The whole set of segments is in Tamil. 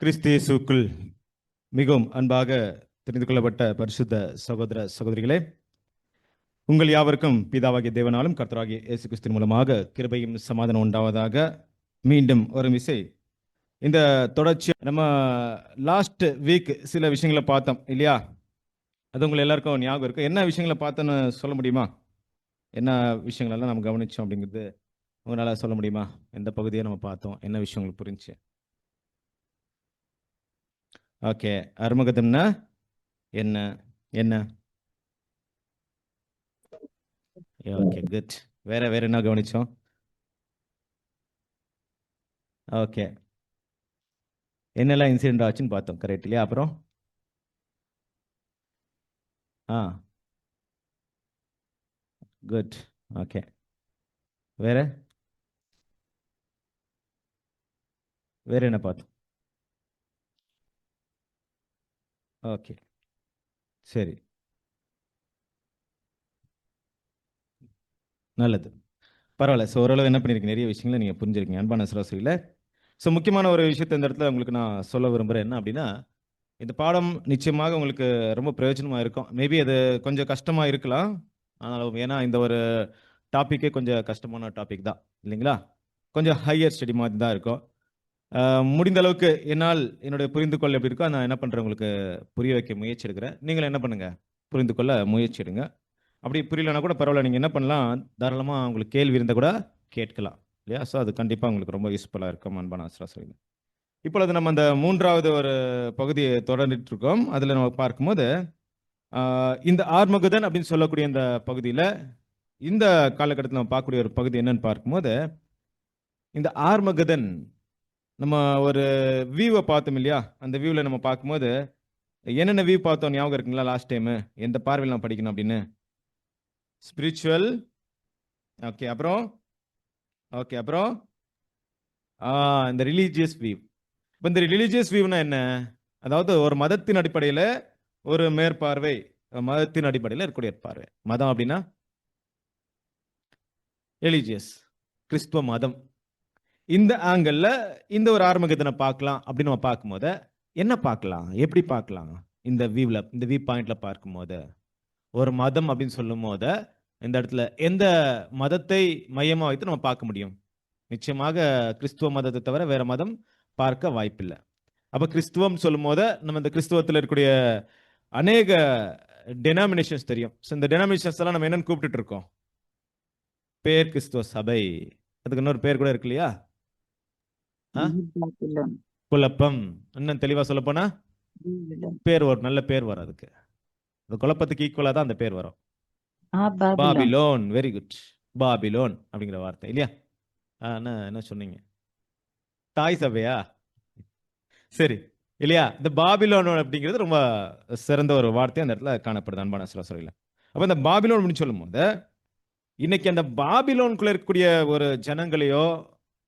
கிறிஸ்து இயேசுவுக்குள் மிகவும் அன்பாக தெரிந்து கொள்ளப்பட்ட பரிசுத்த சகோதர சகோதரிகளே, உங்கள் யாவருக்கும் பிதாவாகிய தேவனாலும் கர்த்தராகிய இயேசு கிறிஸ்துவின் மூலமாக கிருபையும் சமாதானம் உண்டாவதாக. மீண்டும் ஒரு விசை இந்த தொடர்ச்சி நம்ம லாஸ்ட் வீக் சில விஷயங்களை பார்த்தோம் இல்லையா? அது உங்களை எல்லாருக்கும் ஞாபகம் இருக்கு. என்ன விஷயங்களை பார்த்தோன்னு சொல்ல முடியுமா? என்ன விஷயங்களெல்லாம் நம்ம கவனிச்சோம் அப்படிங்கிறது உங்களால் சொல்ல முடியுமா? எந்த பகுதியை நம்ம பார்த்தோம், என்ன விஷயம் உங்களுக்கு புரிஞ்சுச்சு? ஓகே, அருமகதம்னா என்ன? என்ன? Okay, good. வேற என்ன கவனிச்சோம்? ஓகே, என்னெல்லாம் இன்சிடென்ட் ஆச்சுன்னு பார்த்தோம், கரெக்ட் இல்லையா? அப்புறம் குட். ஓகே, வேற என்ன பார்த்தோம்? ஓகே, சரி, நல்லது, பரவாயில்ல. ஸோ ஓரளவு என்ன பண்ணியிருக்கீங்க, நிறைய விஷயங்களை நீங்கள் புரிஞ்சிருக்கீங்க அன்பான சராசரியில். ஸோ முக்கியமான ஒரு விஷயத்தை இந்த இடத்துல உங்களுக்கு நான் சொல்ல விரும்புகிறேன். என்ன அப்படின்னா, இந்த பாடம் நிச்சயமாக உங்களுக்கு ரொம்ப பிரயோஜனமாக இருக்கும். மேபி அது கொஞ்சம் கஷ்டமாக இருக்கலாம், ஆனாலும் ஏன்னா இந்த ஒரு டாப்பிக்கே கொஞ்சம் கஷ்டமான டாபிக் தான் இல்லைங்களா? கொஞ்சம் ஹையர் ஸ்டடி மாதிரி தான் இருக்கும். முடிந்த அளவுக்கு என்னால் என்னுடைய புரிந்து கொள்ள எப்படி இருக்கோ நான் என்ன பண்ணுறேன், உங்களுக்கு புரிய வைக்க முயற்சி எடுக்கிறேன். நீங்களும் என்ன பண்ணுங்கள், புரிந்து கொள்ள முயற்சி எடுங்க. அப்படி புரியலனா கூட பரவாயில்ல, நீங்கள் என்ன பண்ணலாம், தாராளமாக உங்களுக்கு கேள்வி இருந்தால் கூட கேட்கலாம் இல்லையா? ஸோ அது கண்டிப்பாக உங்களுக்கு ரொம்ப யூஸ்ஃபுல்லாக இருக்கும் அன்பான ஆசிரியர். இப்பொழுது நம்ம அந்த மூன்றாவது ஒரு பகுதியை தொடர்ந்துட்டு இருக்கோம். அதில் நம்ம பார்க்கும்போது இந்த ஆர்மகுதன் அப்படின்னு சொல்லக்கூடிய இந்த பகுதியில் இந்த காலகட்டத்தில் நம்ம பார்க்கக்கூடிய ஒரு பகுதி என்னன்னு பார்க்கும்போது, இந்த ஆர்மகுதன் நம்ம ஒரு வியூவை பார்த்தோம் இல்லையா? அந்த வியூவில் நம்ம பார்க்கும்போது என்னென்ன வியூ பார்த்தோம் ஞாபகம் இருக்குங்களா? லாஸ்ட் டைமு எந்த பார்வையில் நம்ம படிக்கணும் அப்படின்னு? ஸ்பிரிச்சுவல். ஓகே, அப்புறம் இந்த ரிலீஜியஸ் வியூ. இப்போ இந்த ரிலீஜியஸ் வியூனா என்ன? அதாவது ஒரு மதத்தின் அடிப்படையில் ஒரு மேற்பார்வை, மதத்தின் அடிப்படையில் இருக்கக்கூடிய பார்வை. மதம் அப்படின்னா ரிலீஜியஸ், கிறிஸ்துவ மதம். இந்த ஆங்கிளில் இந்த ஒரு ஆரம்பகத்தனை பார்க்கலாம் அப்படின்னு நம்ம பார்க்கும்போது என்ன பார்க்கலாம், எப்படி பார்க்கலாம்? இந்த வியூவில், இந்த வியூ பாயிண்ட்ல பார்க்கும்போது ஒரு மதம் அப்படின்னு சொல்லும் போது இந்த இடத்துல எந்த மதத்தை மையமாக வைத்து நம்ம பார்க்க முடியும்? நிச்சயமாக கிறிஸ்துவ மதத்தை தவிர வேற மதம் பார்க்க வாய்ப்பில்லை. அப்போ கிறிஸ்துவம் சொல்லும் போது நம்ம இந்த கிறிஸ்துவத்தில் இருக்கக்கூடிய அநேக டெனாமினேஷன்ஸ் தெரியும். ஸோ இந்த டெனாமினேஷன்ஸ் எல்லாம் நம்ம என்னன்னு கூப்பிட்டு இருக்கோம்? பேர் கிறிஸ்துவ சபை. அதுக்கு இன்னொரு பேர் கூட இருக்கு இல்லையா? குழப்பம். இன்னும் தெளிவா சொல்ல போனா பேர் ஒரு நல்ல பேர் வரும் அதுக்கு. அந்த குழப்பத்துக்கு ஈக்குவலா தான் அந்த பேர் வரும். பாபிலோன். Very good. பாபிலோன் அப்படிங்கிற வார்த்தை இல்லையா? என்ன சொன்னீங்க? தாய் சபையா? சரி இல்லையா? இந்த பாபிலோன் அப்படிங்கிறது ரொம்ப சிறந்த ஒரு வார்த்தை அந்த இடத்துல காணப்படுது அன்பான சொல்ல. அப்ப இந்த பாபிலோன் அப்படின்னு சொல்லும் போது இன்னைக்கு அந்த பாபிலோனுக்குள்ள இருக்கக்கூடிய ஒரு ஜனங்களையோ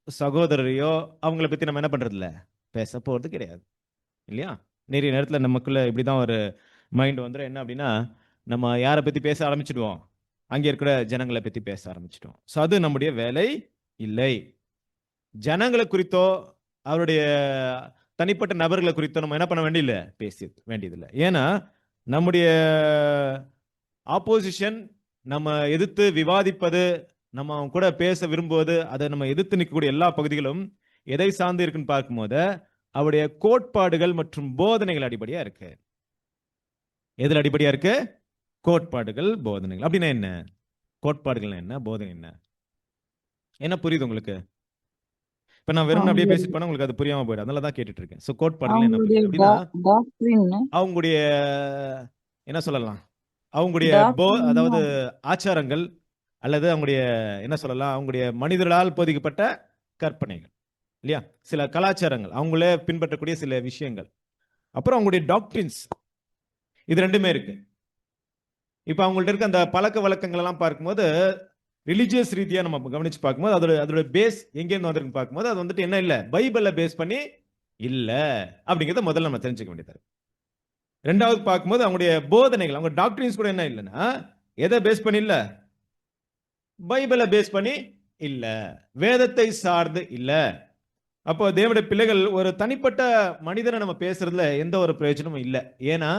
சகோதரரையோ அவங்கள பத்தி நம்ம என்ன பண்றது இல்ல, பேச போறது கிடையாது இல்லையா? நிறைய நேரத்தில் நமக்குள்ள இப்படிதான் ஒரு மைண்ட் வந்துடும். என்ன அப்படின்னா, நம்ம யாரை பத்தி பேச ஆரம்பிச்சிடுவோம், அங்கே இருக்கிற ஜனங்களை பத்தி பேச ஆரம்பிச்சிட்டோம். ஸோ அது நம்முடைய வேலை இல்லை. ஜனங்களை குறித்தோ அவருடைய தனிப்பட்ட நபர்களை குறித்தோ நம்ம என்ன பண்ண வேண்டியதில்லை, பேச வேண்டியதில்லை. ஏன்னா நம்முடைய ஆப்போசிஷன், நம்ம எதிர்த்து விவாதிப்பது, நம்ம அவங்க கூட பேச விரும்புவது, அதை நம்ம எதிர்த்து நிற்கக்கூடிய எல்லா பகுதிகளும் எதை சார்ந்து இருக்குன்னு பார்க்கும்போது அவருடைய கோட்பாடுகள் மற்றும் போதனைகள் அடிப்படையா இருக்கு. எதில் அடிப்படையா இருக்கு? கோட்பாடுகள், போதனைகள். அப்படின்னா என்ன? கோட்பாடுகள் என்ன, போதனை என்ன? என்ன புரியுது உங்களுக்கு? இப்ப நான் வெறும் அப்படியே பேசிட்டு போனா உங்களுக்கு அது புரியாம போயிடும். அதனால தான் கேட்டுட்டு இருக்கேன். ஸோ கோட்பாடுகள் என்ன புரியுது அப்படின்னா, அவங்களுடைய என்ன சொல்லலாம், அவங்களுடைய அதாவது ஆச்சாரங்கள் அல்லது அவங்களுடைய என்ன சொல்லலாம், அவங்களுடைய மனிதர்களால் போதிக்கப்பட்ட கற்பனைகள் இல்லையா? சில கலாச்சாரங்கள், அவங்களே பின்பற்றக்கூடிய சில விஷயங்கள், அப்புறம் அவங்களுடைய டாக்ட்ரின்ஸ், இது ரெண்டுமே இருக்கு. இப்போ அவங்கள்ட்ட இருக்க அந்த பழக்க வழக்கங்கள் எல்லாம் பார்க்கும்போது ரிலிஜியஸ் ரீதியா நம்ம கவனிச்சு பார்க்கும்போது அதோட பேஸ் எங்கேருந்து வந்திருக்குன்னு பார்க்கும்போது அது வந்துட்டு என்ன இல்லை, பைபிளை பேஸ் பண்ணி இல்லை அப்படிங்கிறத முதல்ல நம்ம தெரிஞ்சுக்க வேண்டியது. ரெண்டாவது பார்க்கும்போது அவங்களுடைய போதனைகள், அவங்க டாக்டரின்ஸ் கூட என்ன இல்லைன்னா எதை பேஸ் பண்ணி இல்லை, பைபிளை பேஸ் பண்ணி இல்ல, வேதத்தை சார்ந்து இல்ல. அப்போ தேவனுடைய பிள்ளைகள் ஒரு தனிப்பட்ட மனிதனை நம்ம பேசுறதுல எந்த ஒரு பிரயோஜனமும் இல்லை. ஏன்னா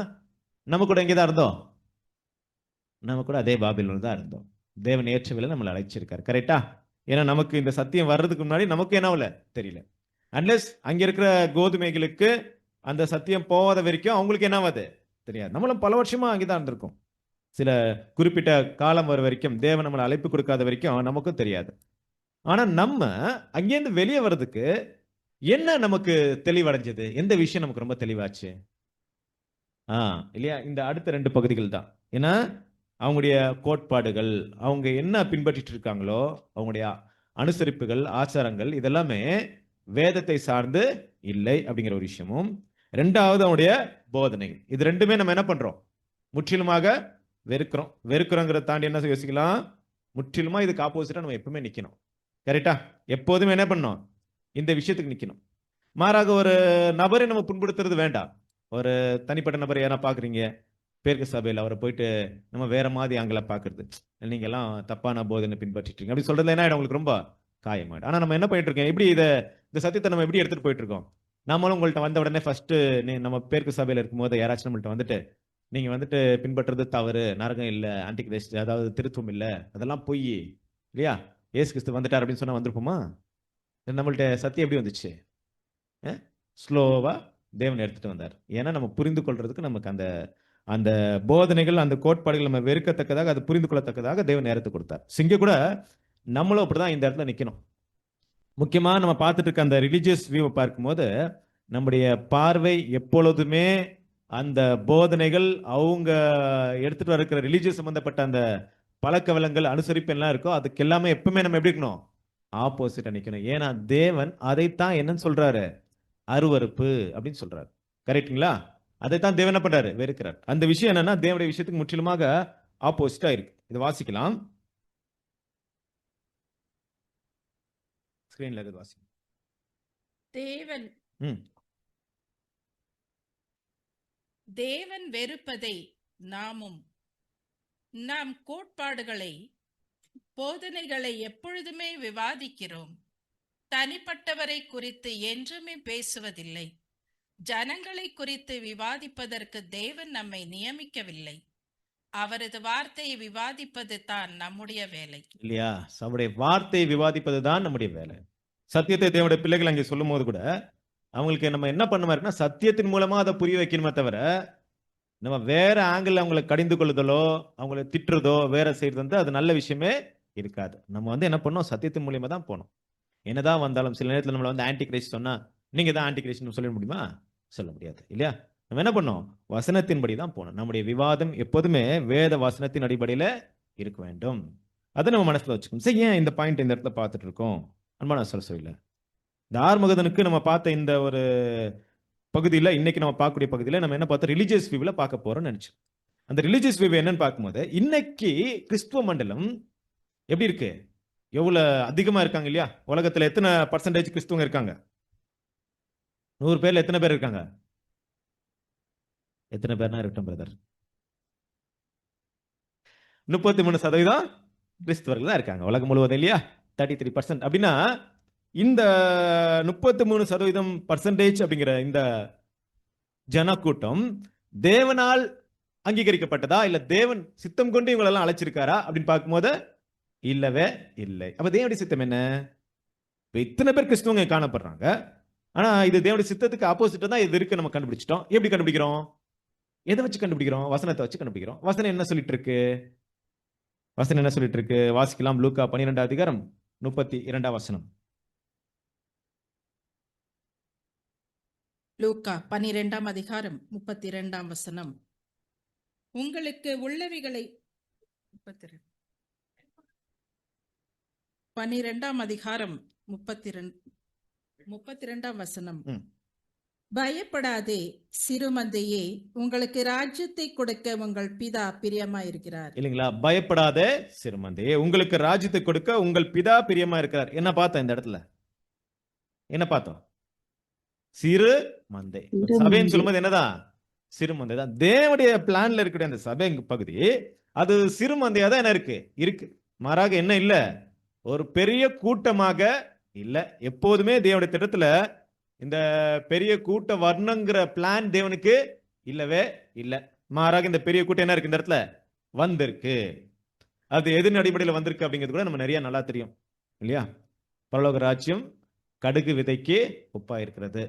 நம்ம கூட எங்கேதான் இருந்தோம், நம்ம கூட அதே பாபிலோன் தான் இருந்தோம். தேவன் ஏற்றவில்லை நம்மளை அழைச்சிருக்காரு. கரெக்டா? ஏன்னா நமக்கு இந்த சத்தியம் வர்றதுக்கு முன்னாடி நமக்கு என்ன தெரியல. அன்லெஸ் அங்க இருக்கிற கோதுமைகளுக்கு அந்த சத்தியம் போகாத வரைக்கும் அவங்களுக்கு என்னவாது தெரியாது. நம்மளும் பல வருஷமா அங்கேதான் இருந்திருக்கோம். சில குறிப்பிட்ட காலம் வர வரைக்கும் தேவன் நம்மளை அழைப்பு கொடுக்காத வரைக்கும் நமக்கும் தெரியாது. ஆனா நம்ம அங்கேருந்து வெளியே வர்றதுக்கு என்ன நமக்கு தெளிவடைஞ்சது? எந்த விஷயம் நமக்கு ரொம்ப தெளிவாச்சு? இல்லையா? இந்த அடுத்த 2 பகுதிகள் தான். ஏன்னா அவங்களுடைய கோட்பாடுகள், அவங்க என்ன பின்பற்றிட்டு இருக்காங்களோ, அவங்களுடைய அனுசரிப்புகள், ஆச்சாரங்கள் இதெல்லாமே வேதத்தை சார்ந்து இல்லை அப்படிங்கிற ஒரு விஷயமும், 2வது அவங்களுடைய போதனைகள். இது 2மே நம்ம என்ன பண்றோம்? முற்றிலுமாக வெறுக்கிறோம். வெறுக்கிறோங்கிறத தாண்டி என்ன யோசிக்கலாம்? முற்றிலுமா இதுக்கு ஆப்போசிட்டா நம்ம எப்பவுமே நிக்கணும். கரெக்டா? எப்போதுமே என்ன பண்ணணும்? இந்த விஷயத்துக்கு நிக்கணும். மாறாக ஒரு நபரை நம்ம புண்படுத்துறது வேண்டாம். ஒரு தனிப்பட்ட நபரை யாரா பாக்குறீங்க, பேருக்கு சபையில் அவரை போயிட்டு நம்ம வேற மாதிரி ஆங்கில பாக்குறது, நீங்க எல்லாம் தப்பான போதனை பின்பற்றிட்டு இருக்கீங்க அப்படி சொல்றது என்ன ஆயிடும்? உங்களுக்கு ரொம்ப காயமாயிடும். ஆனா நம்ம என்ன பண்ணிட்டு இருக்கோம்? எப்படி இந்த சத்தியத்தை நம்ம எப்படி எடுத்துட்டு போயிட்டு இருக்கோம்? நம்மளும் உங்கள்ட்ட வந்த உடனே ஃபர்ஸ்ட் நம்ம பேருக்கு சபையில இருக்கும்போது யாராச்சும் நம்மள்ட்ட வந்துட்டு நீங்க வந்துட்டு பின்பற்றுறது தவறு, நரகம் இல்ல, ஆன்டி கிரைஸ்ட், அதாவது திருத்துவம் இல்ல, அதெல்லாம் பொய் இல்லையா, ஏசு கிறிஸ்து வந்துட்டார் அப்படின்னு சொன்னா வந்திருப்போமா? நம்மள்ட்ட சத்தியம் எப்படி வந்துச்சு? ஸ்லோவா தேவன் எடுத்துட்டு வந்தார். ஏன்னா நம்ம புரிந்து கொள்றதுக்கு நமக்கு அந்த அந்த போதனைகள், அந்த கோட்பாடுகள் நம்ம வெறுக்கத்தக்கதாக, அது புரிந்து கொள்ளத்தக்கதாக தேவன் நேரத்தை கொடுத்தார். இங்க கூட நம்மளும் அப்படிதான் இந்த இடத்துல நிக்கணும். முக்கியமா நம்ம பார்த்துட்டு இருக்க அந்த ரிலிஜியஸ் வியூவை பார்க்கும்போது நம்முடைய பார்வை எப்பொழுதுமே அந்த போதனைகள், அவங்க எடுத்துட்டு வர இருக்கிற ரிலிஜியஸ் சம்பந்தப்பட்ட அந்த பழக்க வளங்கள், அனுசரிப்பு எல்லாம் இருக்கோ அதுக்கு எல்லாமே எப்பவுமே நம்ம எப்படி இருக்கணும்? ஆப்போசிட்டா நிக்கணும். ஏன்னா தேவன் அதைத்தான் என்னன்னு சொல்றாரு? அருவருப்பு அப்படின்னு சொல்றாரு. கரெக்டுங்களா? அதைத்தான் தேவன் என்ன பண்றாரு? வெறுக்கிறார். அந்த விஷயம் என்னன்னா தேவனுடைய விஷயத்துக்கு முற்றிலுமாக ஆப்போசிட்டா இருக்கு. இதை வாசிக்கலாம். ஸ்கிரீன்ல இருக்கு, வாசிங்க. தேவன் தேவன் வெறுப்பதை நாமும் நாம் கோட்பாடுகளை, போதனைகளை எப்பொழுதுமே விவாதிக்கிறோம். தனிப்பட்டவரை குறித்து என்றுமே பேசுவதில்லை. ஜனங்களை குறித்து விவாதிப்பதற்கு தேவன் நம்மை நியமிக்கவில்லை. அவரது வார்த்தையை விவாதிப்பது தான் நம்முடைய வேலை இல்லையா? அவருடைய வார்த்தையை விவாதிப்பது தான் நம்முடைய வேலை. சத்தியத்தை தேவனுடைய பிள்ளைகள் அங்கே சொல்லும் போது கூட அவங்களுக்கு நம்ம என்ன பண்ண இருக்குன்னா சத்தியத்தின் மூலமா அதை புரிய வைக்கணுமே தவிர நம்ம வேற ஆங்கிள் அவங்களை கடிந்து கொள்ளுதலோ, அவங்களை திட்டுறதோ, வேற செய்யறது வந்து அது நல்ல விஷயமே இருக்காது. நம்ம வந்து என்ன பண்ணோம்? சத்தியத்தின் மூலியமா தான் போனோம். என்னதான் வந்தாலும் சில நேரத்தில் நம்மள வந்து ஆன்டி கிரைஸ்ட் சொன்னா நீங்க தான் ஆன்டி கிரைஸ்ட் சொல்ல முடியுமா? சொல்ல முடியாது இல்லையா? நம்ம என்ன பண்ணோம்? வசனத்தின்படி தான் போனோம். நம்முடைய விவாதம் எப்போதுமே வேத வசனத்தின் அடிப்படையில இருக்க வேண்டும். அதை நம்ம மனசுல வச்சுக்கணும். சரி, ஏன் இந்த பாயிண்ட் இந்த இடத்துல பார்த்துட்டு இருக்கோம்? அன்பான சொல்ல இந்த ஆறுமுகதனுக்கு நம்ம பார்த்த இந்த ஒரு பகுதியில், இன்னைக்கு நம்ம பார்க்கக்கூடிய பகுதியில் நம்ம என்ன பார்த்தோம்? ரிலிஜியஸ் வியூல பார்க்க போறோம்னு நினைச்சோம். அந்த ரிலிஜியஸ் வியூ என்னன்னு பார்க்கும்போது இன்னைக்கு கிறிஸ்துவ மண்டலம் எப்படி இருக்கு? எவ்வளவு அதிகமா இருக்காங்க இல்லையா? உலகத்துல எத்தனை பர்சன்டேஜ் கிறிஸ்துவங்க இருக்காங்க? 100 பேர்ல எத்தனை பேர் இருக்காங்க? எத்தனை பேர்னா இருக்கட்டும் பிரதர், 33% கிறிஸ்தவர்கள் தான் இருக்காங்க உலகம் முழுவதும் இல்லையா? 33% அப்படின்னா இந்த 33% அப்படிங்கிற இந்த ஜனக்கூட்டம் தேவனால் அங்கீகரிக்கப்பட்டதா, இல்ல தேவன் சித்தம் கொண்டு இவங்களெல்லாம் அழைச்சிருக்காரா அப்படின்னு பார்க்கும்போது இல்லவே இல்லை. அப்ப தேவனுடைய சித்தம் என்ன? இத்தனை பேர் கிறிஸ்துவங்க காணப்படுறாங்க, ஆனா இது தேவனுடைய சித்தத்துக்கு ஆப்போசிட்டா தான் இது இருக்கு. நம்ம கண்டுபிடிச்சிட்டோம். எப்படி கண்டுபிடிக்கிறோம்? எதை வச்சு கண்டுபிடிக்கிறோம்? வசனத்தை வச்சு கண்டுபிடிக்கிறோம். வசனம் என்ன சொல்லிட்டு இருக்கு? வசனம் என்ன சொல்லிட்டு இருக்கு? வாசிக்கலாம். லூக்கா 12 அதிகாரம் 32 வசனம். லூக்கா 12 அதிகாரம் 32 வசனம். உங்களுக்கு உள்ளவைகளை 12 அதிகாரம் 32 வசனம். பயப்படாதே சிறுமந்தையே, உங்களுக்கு ராஜ்யத்தை கொடுக்க உங்கள் பிதா பிரியமா இருக்கிறார். இல்லைங்களா? பயப்படாதே சிறுமந்தையே, உங்களுக்கு ராஜ்யத்தை கொடுக்க உங்கள் பிதா பிரியமா இருக்கிறார். என்ன பார்த்தோம் இந்த இடத்துல? என்ன பார்த்தோம்? சிறு மந்தை. சபைன்னு சொல்லும்போது என்னதான்? சிறு மந்தை தான். தேவனுடைய பிளான்ல இருக்கக்கூடிய அந்த சபை பகுதி அது சிறு மந்தையா தான் என்ன இருக்கு? மாறாக என்ன இல்ல, ஒரு பெரிய கூட்டமாக இல்ல. எப்போதுமே தேவனுடைய திட்டத்துல இந்த பெரிய கூட்ட வரணுங்கிற பிளான் தேவனுக்கு இல்லவே இல்ல. மாறாக இந்த பெரிய கூட்டம் என்ன இருக்கு இந்த இடத்துல வந்திருக்கு. அது எதன் அடிப்படையில் வந்திருக்கு அப்படிங்கிறது கூட நம்ம நிறைய நல்லா தெரியும் இல்லையா? பரலோக ராஜ்யம் கடுகு விதைக்கு ஒப்பா இருக்கிறது.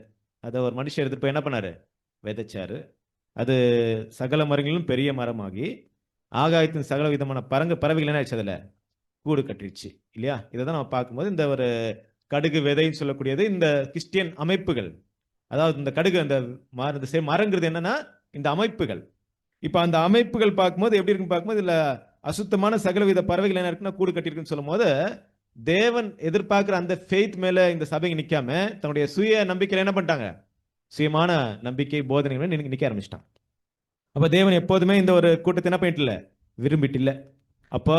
அதை ஒரு மனுஷன் எடுத்துட்டு போய் என்ன பண்ணாரு? விதைச்சாரு. அது சகல மரங்களிலும் பெரிய மரமாகி ஆகாயத்தின் சகல விதமான பறவைகள் என்ன ஆச்சு? அதுல கூடு கட்டிடுச்சு இல்லையா? இதை தான் நம்ம பார்க்கும்போது இந்த ஒரு கடுகு விதைன்னு சொல்லக்கூடியது இந்த கிறிஸ்டியன் அமைப்புகள், அதாவது இந்த கடுகு அந்த மரங்கிறது என்னன்னா இந்த அமைப்புகள். இப்ப அந்த அமைப்புகள் பார்க்கும்போது எப்படி இருக்குன்னு பார்க்கும்போது இதுல அசுத்தமான சகலவித பறவைகள் என்ன இருக்குன்னா கூடு கட்டியிருக்குன்னு சொல்லும் போது தேவன் எதிர்பார்க்கிற அந்த ஃபெய்த் மேல இந்த சபைக்கு நிக்காம தன்னுடைய சுய நம்பிக்கையில என்ன பண்ணிட்டாங்க? சுயமான நம்பிக்கை போதனைகள் நிக்க ஆரம்பிச்சிட்டான். அப்ப தேவன் எப்போதுமே இந்த ஒரு கூட்டத்தை என்ன பண்ணிட்டு இல்ல, விரும்பிட்டு இல்ல. அப்ப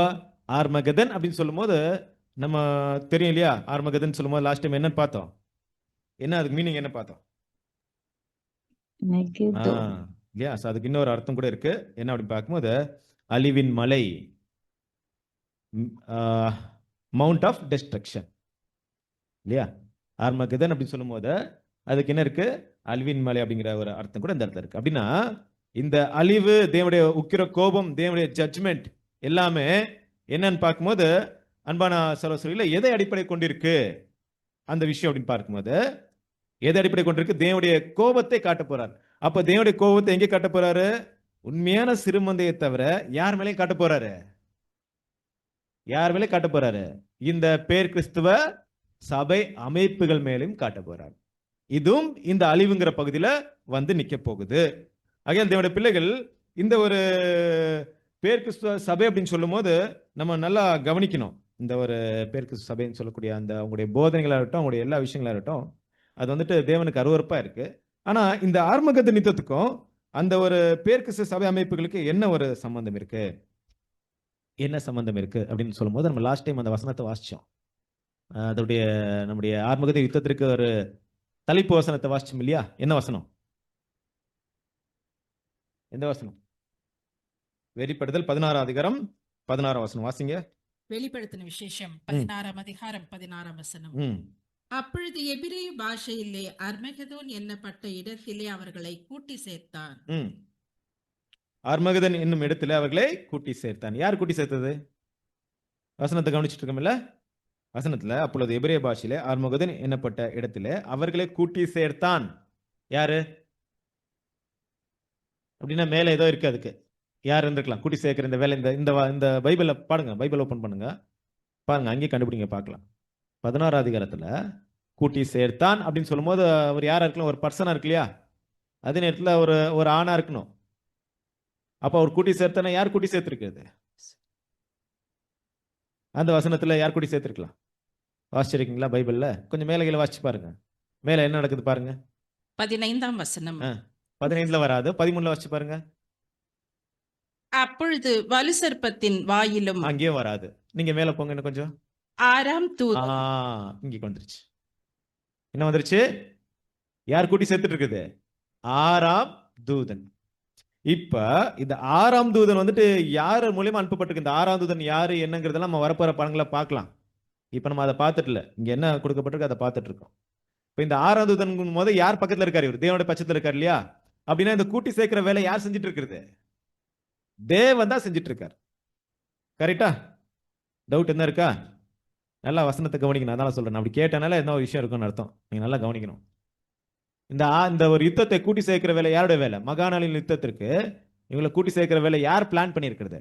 ஆர்மகதன் அப்படின்னு சொல்லும் போது நம்ம தெரியும் இல்லையா? ஆர்மகதன் சொல்லும் போது லாஸ்ட் டைம் என்னன்னு பார்த்தோம்? என்ன அதுக்கு மீனிங் என்ன பார்த்தோம்? இல்லையா? அதுக்கு இன்னொரு அர்த்தம் கூட இருக்கு. என்ன அப்படின்னு பார்க்கும்போது அழிவின் மலை, மவுண்ட் ஆஃப் டெஸ்ட்ரக்ஷன் இல்லையா? ஆர்மகதன் அப்படின்னு சொல்லும் போது அதுக்கு என்ன இருக்கு? அழிவின் மலை அப்படிங்கிற ஒரு அர்த்தம் கூட இந்த இடத்துல இருக்கு. அப்படின்னா இந்த அழிவு, தேவனுடைய உக்கிர கோபம், தேவனுடைய ஜட்ஜ்மெண்ட் எல்லாமே என்னன்னு பார்க்கும்போது அன்பான சகோதரர்களே எதை அடிப்படை கொண்டிருக்கு அந்த விஷயம் அப்படின்னு பார்க்கும்போது எதை அடிப்படை கொண்டிருக்கு? தேவனுடைய கோபத்தை காட்ட போறார். அப்ப தேவனுடைய கோபத்தை எங்கே காட்ட போறாரு? உண்மையான சிறுமந்தையை தவிர யார் மேலேயும் காட்ட போறாரு? யார் மேலே காட்ட போறாரு? இந்த பேர் கிறிஸ்துவ சபை அமைப்புகள் மேலும் காட்ட போறார். இதுவும் இந்த அழிவுங்கிற பகுதியில வந்து நிக்க போகுது. ஆகையால் தேவனுடைய பிள்ளைகள் இந்த ஒரு பேர் கிறிஸ்துவ சபை அப்படின்னு சொல்லும் போது நம்ம நல்லா கவனிக்கணும். இந்த ஒரு பேர் கிறிஸ்துவ சபைன்னு சொல்லக்கூடிய அந்த அவங்களுடைய போதனைகளா இருக்கட்டும், அவங்களுடைய எல்லா விஷயங்களா இருக்கட்டும், அது வந்துட்டு தேவனுக்கு அருவருப்பா இருக்கு. ஆனா இந்த ஆர்மகத நித்தத்துக்கும் அந்த ஒரு பேர் கிறிஸ்துவ சபை அமைப்புகளுக்கு என்ன ஒரு சம்பந்தம் இருக்கு? என்ன சம்பந்தம் இருக்கு அப்படின்னு சொல்லும்போது நம்ம லாஸ்ட் டைம் அந்த வசனத்தை வாசிச்சோம். அதோடைய நம்முடைய ஆர்மகத யுத்தத்திற்கு ஒரு தலைப்பு வசனத்தை வாசிச்சோம் இல்லையா? என்ன வசனம்? எந்த வசனம்? வெளிப்படுத்தல் 16 அதிகாரம் 16 வசனம் வாசிங்க. வெளிப்படுத்தின விசேஷம் 16 அதிகாரம் 16 வசனம். அப்பொழுது எபிரேய பாஷையிலே அர்மகதோன் என்னப்பட்ட இடத்திலே அவர்களை கூட்டி சேர்த்தான். அர்மகதன் என்னும் இடத்திலே அவர்களை கூட்டி சேர்த்தான். யார் கூட்டி சேர்த்தது? வசனத்தை கவனிச்சுட்டு இருக்கோம்ல? வசனத்துல அப்பொழுது எபிரேய பாஷையிலே அர்மகதன் என்னப்பட்ட இடத்திலே அவர்களை கூட்டி சேர்த்தான். யாரு அப்படின்னா மேல ஏதோ இருக்கு. அதுக்கு யார் இருந்திருக்கலாம் கூட்டி சேர்க்கிற இந்த வேலை? இந்த பைபிள பாருங்க, பைபிள் ஓபன் பண்ணுங்க, பாருங்க, அங்கே கண்டுபிடிங்க பார்க்கலாம். 16 அதிகாரத்துல கூட்டி சேர்த்தான் அப்படின்னு சொல்லும் போது அவர் யாரா இருக்கலாம்? ஒரு பர்சனா இருக்கு இல்லையா? அதே நேரத்துல ஒரு ஆணா இருக்கணும். அப்ப அவர் கூட்டி சேர்த்தானா யார் கூட்டி சேர்த்திருக்கிறது? அந்த வசனத்துல யார் கூட்டி சேர்த்திருக்கலாம்? வாசிச்சிருக்கீங்களா பைபிள்ல? கொஞ்சம் மேல கீழே வாசிச்சு பாருங்க. மேல என்ன நடக்குது பாருங்க. 15ஆம் வசனம். 15ல வராது, 13ல வாசிச்சு பாருங்க. அப்பொழுது வலு சர்ப்பத்தின் வாயிலும். அங்கேயும் வராது. நீங்க மேல போங்க இன்னும் கொஞ்சம். 6ஆம் தூதன். இங்க வந்துருச்சு. என்ன வந்துருச்சு? யார் கூட்டி சேர்த்துட்டு இருக்குது? 6ஆம் தூதன். இப்ப இந்த 6ஆம் தூதன் வந்துட்டு யார் மூலியமா அனுப்பப்பட்டிருக்கு? இந்த 6ஆம் தூதன் யாரு என்னங்கிறதெல்லாம் நம்ம வரப்போற படங்களை பார்க்கலாம். இப்ப நம்ம அதை பார்த்துட்டு இல்ல, இங்க என்ன கொடுக்கப்பட்டிருக்கு அதை பார்த்துட்டு இருக்கோம். இப்ப இந்த 6ஆம் தூதன் போது யார் பக்கத்துல இருக்காரு? இவர் தேவனுடைய பட்சத்துல இருக்காரு இல்லையா? அப்படின்னா இந்த கூட்டி சேர்க்கிற வேலை யார் செஞ்சுட்டு இருக்கிறது? தேவன் தான் செஞ்சுட்டு இருக்காரு. கரெக்டா? டவுட் என்ன இருக்கா? நல்லா வசனத்தை கவனிக்கணும். அதனால சொல்றேன், அப்படி கேட்டனால என்ன ஒரு விஷயம் இருக்குன்னு அர்த்தம். நீங்க நல்லா கவனிக்கணும். இந்த ஒரு யுத்தத்தை கூட்டி சேர்க்கிற வேலை யாருடைய வேலை? மகாநாளின் யுத்தத்திற்கு இவங்களை கூட்டி சேர்க்கிற வேலை யார் பிளான் பண்ணி இருக்கிறது?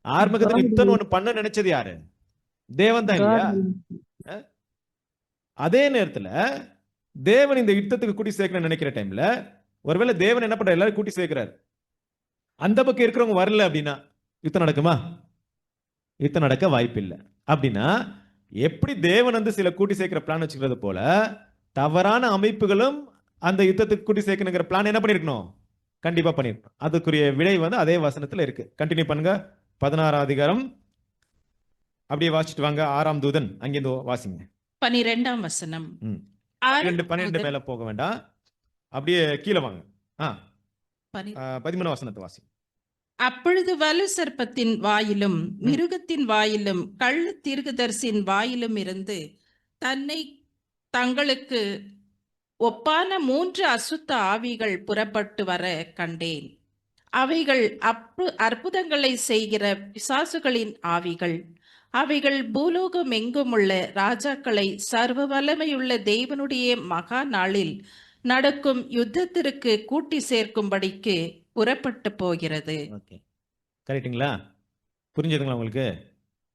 ஆர்மகதன் யுத்தம் ஒண்ணு பண்ண நினைச்சது யாரு? தேவன் தான் இல்லையா? அதே நேரத்துல தேவன் இந்த யுத்தத்துக்கு கூட்டி சேர்க்க நினைக்கிற டைம்ல ஒருவேளை தேவன் என்ன பண்ற எல்லாரும் கூட்டி சேர்க்கிறார், அந்த பக்கம் இருக்கிறவங்க வரல அப்படின்னா யுத்தம் நடக்குமா? யுத்தம் நடக்க வாய்ப்பு இல்லை. அப்படின்னா எப்படி தேவன் வந்து சில கூட்டி சேர்க்கிற பிளான் வச்சுக்கிறது போல தவறான அமைப்புகளும் அந்த யுத்தத்துக்கு கூட்டி சேர்க்கணுங்கிற பிளான் என்ன பண்ணிருக்கணும்? கண்டிப்பா பண்ணிருக்கணும். அதுக்குரிய விடை வந்து அதே வசனத்துல இருக்கு. கண்டினியூ பண்ணுங்க. 16 அதிகாரம் அப்படியே வாசிச்சுட்டு வாங்க. 6ஆம் தூதன் அங்கிருந்து வாசிங்க. 12ஆம் வசனம். 12 மேல போக வேண்டாம், அப்படியே கீழே வாங்க. 13 வசனத்தை வாசி. அப்பொழுது வலு சர்ப்பத்தின் வாயிலும் மிருகத்தின் வாயிலும் கள்ள தீர்க்கதரிசியின் வாயிலும் இருந்து தன்னை தங்களுக்கு ஒப்பான 3 அசுத்த ஆவிகள் புறப்பட்டு வர கண்டேன். அவைகள் அற்புதங்களை செய்கிற பிசாசுகளின் ஆவிகள். அவைகள் பூலோகம் எங்குமுள்ள ராஜாக்களை சர்வ வல்லமையுள்ள தேவனுடைய மகா நாளில் நடக்கும் யுத்தத்திற்கு கூட்டி சேர்க்கும்படிக்கு புறப்பட்டு போகிறது. ஓகே, கரெக்ட்டுங்களா? புரிஞ்சதுங்களா உங்களுக்கு?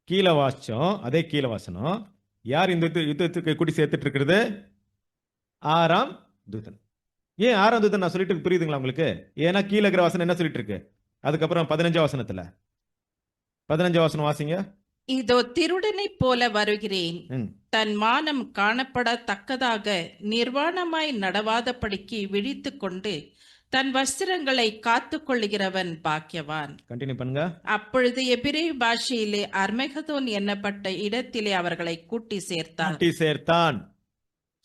கீழே வாசிச்சோம், அதே கீழே வாசனம். யார் இந்த யுத்தத்துக்கு கூட்டி சேர்த்துட்டு இருக்கிறது? ஆறாம் தூதன். ஏன் ஆறாம் தூதன் நான் சொல்லிட்டு புரியுதுங்களா உங்களுக்கு? ஏன்னா கீழே இருக்கிற வசனம் என்ன சொல்லிட்டு இருக்கு? அதுக்கப்புறம் 15 வசனத்துல 15 வசனம் வாசிங்க. இதோ திருடனைப் போல வருகிறேன். ம். தன் மானம் காணப்படத்தக்கதாக நிர்வாணமாய் நடவாதபடிக்கு விழித்துக் கொண்டு தன் வஸ்திரங்களை காத்துக் கொள்ளுகிறவன் பாக்கியவான். கண்டினியூ பண்ணுங்க. அப்பொழுது எபிரேய பாஷையிலே அர்மெகதோன் என்னப்பட்ட இடத்திலே அவர்களை கூட்டி சேர்த்தான். கூட்டி சேர்த்தான்.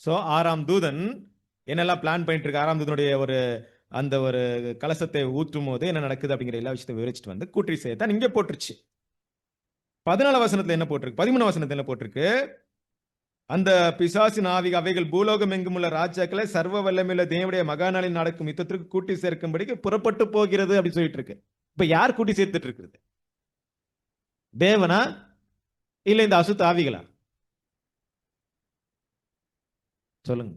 சோ ஆறாம் தூதன் என்னெல்லாம் பிளான் பண்ணிட்டு இருக்கு? ஆறாம் தூதனுடைய அந்த ஒரு கலசத்தை ஊற்றும் போது என்ன நடக்குது அப்படிங்கிற எல்லா விஷயத்தை விவரிச்சுட்டு வந்து கூட்டி சேர்த்தான். இங்க போட்டுருச்சு. 14 வசனத்துல என்ன போட்டிருக்கு? 13 வசனத்துல என்ன போட்டிருக்கு? அந்த பிசாசின் ஆவிகள் அவைகள் பூலோகம் எங்கும் உள்ள ராஜாக்களை சர்வ வல்லமையுள்ள தேவனுடைய மகாநாளில் நடக்கும் யுத்தத்திற்கு கூட்டி சேர்க்கும்படிக்கு புறப்பட்டு போகிறது அப்படி சொல்லிட்டு இருக்கு. இப்ப யார் கூட்டி சேர்த்துட்டு இருக்குது? தேவனா இல்ல இந்த அசுத்த ஆவிகளா? சொல்லுங்க.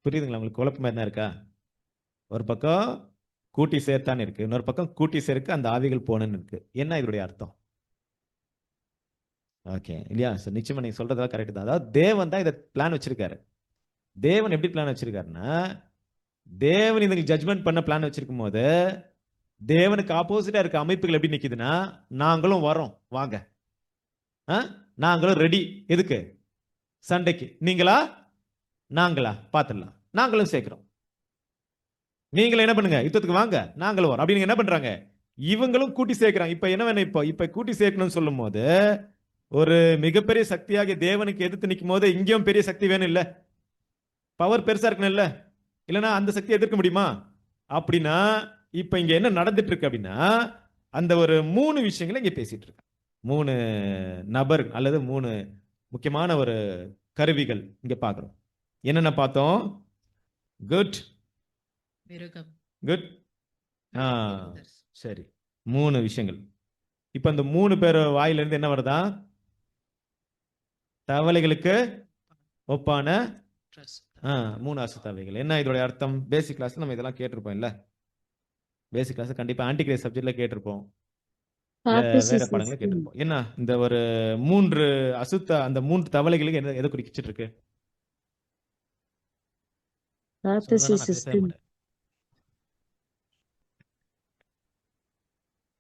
புரியுதுங்களா உங்களுக்கு? குழப்பமா என்ன இருக்கா? ஒரு பக்கம் கூட்டி சேர்த்தான்னு இருக்கு, இன்னொரு பக்கம் கூட்டி சேர்க்க அந்த ஆவிகள் போனன்னு இருக்கு. என்ன இதனுடைய அர்த்தம்? ஓகே இல்லையா? நிச்சயமா நீங்க சொல்றதெல்லாம் கரெக்ட் தான். அதாவது தேவன் தான் இதை பிளான் வச்சிருக்காரு. தேவன் எப்படி பிளான் வச்சிருக்காருன்னா, தேவன் இதுக்கு ஜட்ஜ்மெண்ட் பண்ண பிளான் வச்சிருக்கும் போது தேவனுக்கு ஆப்போசிட்டா இருக்க அமைப்புகள் எப்படி நிக்குதுன்னா, நாங்களும் வரோம் வாங்க, நாங்களும் ரெடி. எதுக்கு? சண்டைக்கு. நீங்களா நாங்களா பாத்துடலாம், நாங்களும் சேர்க்கிறோம். நீங்களும் என்ன பண்ணுங்க, யுத்தத்துக்கு வாங்க, நாங்களும் வரோம் அப்படின்னு என்ன பண்றாங்க? இவங்களும் கூட்டி சேர்க்கிறாங்க. இப்ப என்ன வேணும்? இப்ப கூட்டி சேர்க்கணும்னு சொல்லும் போது ஒரு மிகப்பெரிய சக்தியாகிய தேவனுக்கு எதிர்த்து நிற்கும் போது இங்கேயும் பெரிய சக்தி வேணும் இல்ல? பவர் பெருசா இருக்கணும் இல்ல? இல்லைன்னா அந்த சக்தியை எதிர்க்க முடியுமா? அப்படின்னா இப்ப இங்க என்ன நடந்துட்டு இருக்கு அப்படின்னா, அந்த ஒரு 3 விஷயங்களை இங்க பேசிட்டு இருக்கு. 3 நபர் அல்லது 3 முக்கியமான ஒரு கருவிகள் இங்க பாக்குறோம். என்னென்ன பார்த்தோம்? Good good. சரி, 3 விஷயங்கள். இப்ப அந்த 3 பேர் வாயிலிருந்து என்ன வருதா? தவளைகளுக்கு ஒப்பான 3 அசுத்தாவிகள். என்ன இதோட அர்த்தம்? பேசிக் கிளாஸ் நம்ம இதெல்லாம் கேட்டிருப்போம் இல்ல? பேசிக் கிளாஸ் கண்டிப்பா ஆன்டிகிரைஸ்ட் சப்ஜெக்ட்ல கேட்டிருப்போம், வேற பாடங்களை கேட்டிருப்போம். என்ன இந்த ஒரு 3 அந்த 3 தவளைகளுக்கு என்ன எதை குறிச்சிட்டு இருக்கு?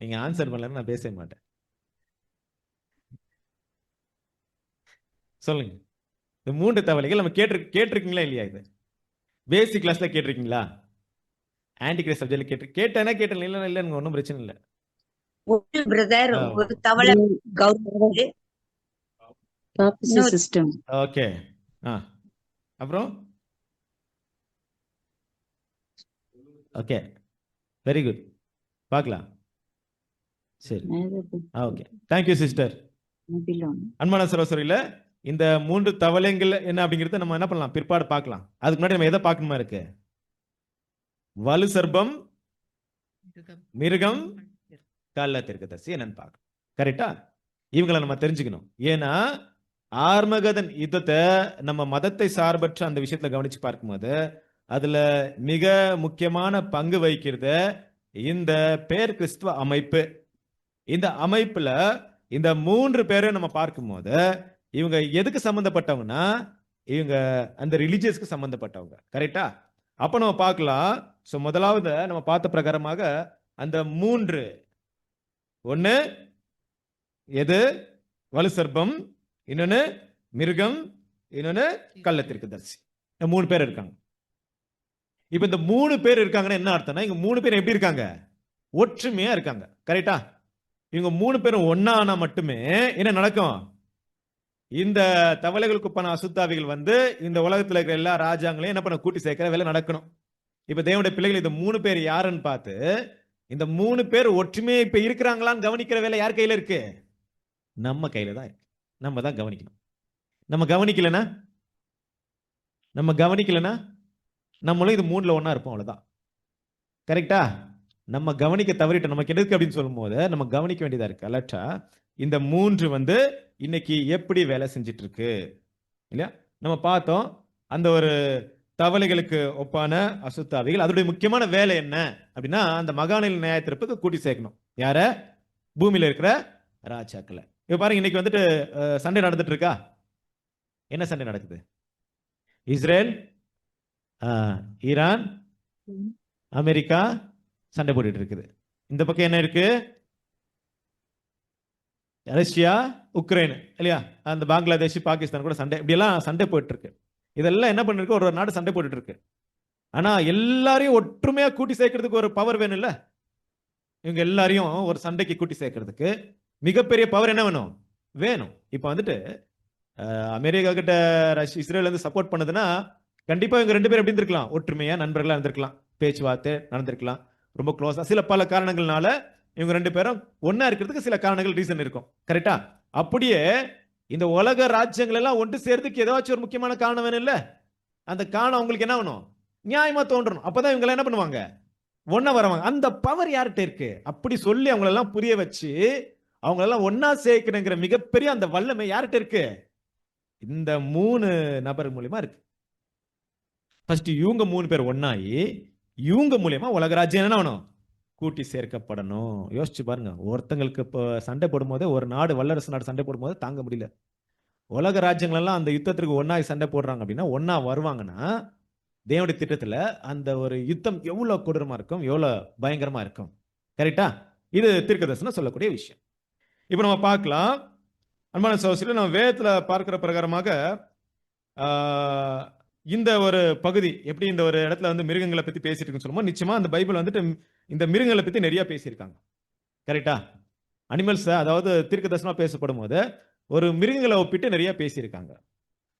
நீங்க ஆன்சர் பண்ணல நான் பேசவே மாட்டேன். சொல்லுங்க. இந்த 3 தவளைகள் நம்ம கேட்டிருக்கீங்களா இல்லையா? இது பேசிக் கிளாஸ்ல கேட்டிருக்கீங்களா? ஆன்டிகிரைஸ்ட் சப்ஜெக்ட்ல கேட்டேன்னா கேட்டேன், இல்ல இல்லன்னு ஒன்றும் பிரச்சனை இல்லை. பிரதர் ஒரு தவளை சிஸ்டம். ஓகே, அப்புறம் ஓகே வெரி குட், பார்க்கலாம். சரி, ஓகே, தேங்க்யூ சிஸ்டர். அன்பான சகோதரிகளே, இந்த 3 தவளைகள் என்ன அப்படிங்கறத நம்ம என்ன பண்ணலாம், பிற்பாடு பார்க்கலாம். அதுக்கு முன்னாடி நம்ம எதை பார்க்கணுமா இருக்கு? வலு சர்ப்பம், மிருகம், கள்ள தீர்க்கதரிசி என்னன்னு பார்க்கணும். கரெக்டா? இவங்களை நம்ம தெரிஞ்சுக்கணும். ஏன்னா ஆர்மகதன் யுத்தத்தை நம்ம மதத்தை சார்பற்ற அந்த விஷயத்துல கவனிச்சு பார்க்கும்போது அதுல மிக முக்கியமான பங்கு வகிக்கிறது இந்த பேர் கிறிஸ்துவ அமைப்பு. இந்த அமைப்புல இந்த 3 பேரும் நம்ம பார்க்கும்போது இவங்க எதுக்கு சம்பந்தப்பட்டவங்கன்னா, இவங்க அந்த ரிலிஜியஸ்க்கு சம்பந்தப்பட்டவங்க. கரெக்டா? அப்ப நம்ம பார்க்கலாம். சோ முதலாவது நம்ம பார்த்த பிரகாரமாக அந்த 3, ஒன்னு எது? வலு சர்ப்பம், இன்னொன்னு மிருகம், இன்னொன்னு கள்ள தீர்க்கதரிசி. 3 பேர் இருக்காங்க. இப்ப இந்த 3 பேர் இருக்காங்கன்னா என்ன அர்த்தம்னா, இவங்க 3 பேர் எப்படி இருக்காங்க? ஒற்றுமையா இருக்காங்க. கரெக்டா? இவங்க 3 பேரும் ஒன்னா ஆனா மட்டுமே என்ன நடக்கும்? இந்த தவளைகளுக்கு ஒப்பான அசுத்தாவிகள் வந்து இந்த உலகத்துல இருக்கிற எல்லா ராஜாங்களையும் என்ன பண்ண, கூட்டி சேர்க்கிற வேலை நடக்கணும். இப்ப தேவனுடைய பிள்ளைகள் இந்த 3 பேர் யாருன்னு பார்த்து இந்த 3 பேர் ஒற்றுமையா இப்ப இருக்கிறாங்களான்னு கவனிக்கிற வேலை யார் கையில இருக்கு? நம்ம கையில தான் இருக்கு. நம்ம தான் கவனிக்கணும். நம்ம கவனிக்கலனா நம்மளும் இது 3ல ஒண்ணா இருப்போம், அவ்வளவுதான். கரெக்டா? நம்ம கவனிக்க தவறிட்ட நமக்கு எதுக்கு அப்படின்னு சொல்லும்போது நம்ம கவனிக்க வேண்டியதா இருக்கு. அலர்ட்டா இந்த 3 வந்து இன்னைக்கு எப்படி வேலை செஞ்சிட்டு இருக்கு இல்லையா? நம்ம பார்த்தோம் அந்த ஒரு தவளைகளுக்கு ஒப்பான அசுத்தாவிகள். அதோடைய முக்கியமான வேலை என்ன அப்படின்னா அந்த மகாநில நியாயத்திற்புக்கு கூட்டி சேர்க்கணும். யார? பூமியில இருக்கிற ராஜாக்களை. இப்ப பாருங்க, இன்னைக்கு வந்துட்டு சண்டை நடந்துட்டு இருக்கா? என்ன சண்டை நடக்குது? இஸ்ரேல், ஈரான், அமெரிக்கா சண்டை போட்டுட்டு இருக்குது. இந்த பக்கம் என்ன இருக்கு? ரஷ்யா, உக்ரைன் இல்லையா? அந்த பங்களாதேஷ், பாகிஸ்தான் கூட சண்டை, இப்படி எல்லாம் சண்டை போயிட்டு இருக்கு. இதெல்லாம் என்ன பண்ணிருக்கு? ஒரு நாடு சண்டை போட்டுட்டு இருக்கு. ஆனா எல்லாரையும் ஒற்றுமையா கூட்டி சேர்க்கறதுக்கு ஒரு பவர் வேணும் இல்ல? இவங்க எல்லாரையும் ஒரு சண்டைக்கு கூட்டி சேர்க்கறதுக்கு மிகப்பெரிய பவர் என்ன வேணும்? வேணும். இப்ப வந்துட்டு அமெரிக்கா கிட்ட இஸ்ரேல் வந்து சப்போர்ட் பண்ணுதுன்னா கண்டிப்பா இவங்க 2 பேரும் எப்படி இருந்திருக்கலாம்? ஒற்றுமையா நண்பர்களா இருந்திருக்கலாம், பேச்சுவார்த்தை நடந்திருக்கலாம், ரொம்ப க்ளோஸா. சில பல காரணங்கள்னால இவங்க 2 பேரும் ஒன்னா இருக்கிறதுக்கு சில காரணங்கள், ரீசன் இருக்கும். கரெக்டா? அப்படியே இந்த உலக ராஜ்யங்கள் எல்லாம் ஒன்று சேர்றதுக்கு ஏதாச்சும் ஒரு முக்கியமான காரணம் வேணும் இல்ல? அந்த காரணம் அவங்களுக்கு என்ன வேணும்? நியாயமா தோன்றணும். அப்பதான் இவங்க என்ன பண்ணுவாங்க? ஒன்னா வருவாங்க. அந்த பவர் யார்கிட்ட இருக்கு? அப்படி சொல்லி அவங்கள எல்லாம் புரிய வச்சு அவங்க எல்லாம் ஒன்னா சேர்க்கணுங்கிற மிகப்பெரிய அந்த வல்லமை யார்கிட்ட இருக்கு? இந்த 3 நபர் மூலியமா இருக்கு. ஃபர்ஸ்ட் இவங்க 3 பேர் ஒன்னாயி இவங்க மூலியமா உலக ராஜ்யம் என்ன வேணும்? கூட்டி சேர்க்கப்படணும். யோசிச்சு பாருங்க, ஒருத்தங்களுக்கு இப்போ சண்டை போடும்போது, ஒரு நாடு வல்லரசு நாடு சண்டை போடும்போது தாங்க முடியல. உலக ராஜ்யங்கள் எல்லாம் அந்த யுத்தத்திற்கு ஒன்னாய் சண்டை போடுறாங்க அப்படின்னா, ஒன்னா வருவாங்கன்னா தேவனுடைய திட்டத்துல அந்த ஒரு யுத்தம் எவ்வளவு கொடூரமா இருக்கும், எவ்வளவு பயங்கரமா இருக்கும். கரெக்டா? இது தீர்க்கதரிசனம் சொல்லக்கூடிய விஷயம். இப்ப நம்ம பார்க்கலாம். அன்பான சகோதரர்களே, நம்ம வேதத்துல பார்க்கிற பிரகாரமாக இந்த ஒரு பகுதி எப்படி இந்த ஒரு இடத்துல வந்து மிருகங்களை பத்தி பேசிட்டு இருக்குன்னு சொல்லும்போது, நிச்சயமா அந்த பைபிள் வந்துட்டு இந்த மிருகங்களை பத்தி நிறைய பேசியிருக்காங்க. கரெக்டா? அனிமல்ஸ், அதாவது தீர்க்கதரிசனமா பேசப்படும் போது ஒரு மிருகங்களை ஒப்பிட்டு நிறைய பேசியிருக்காங்க.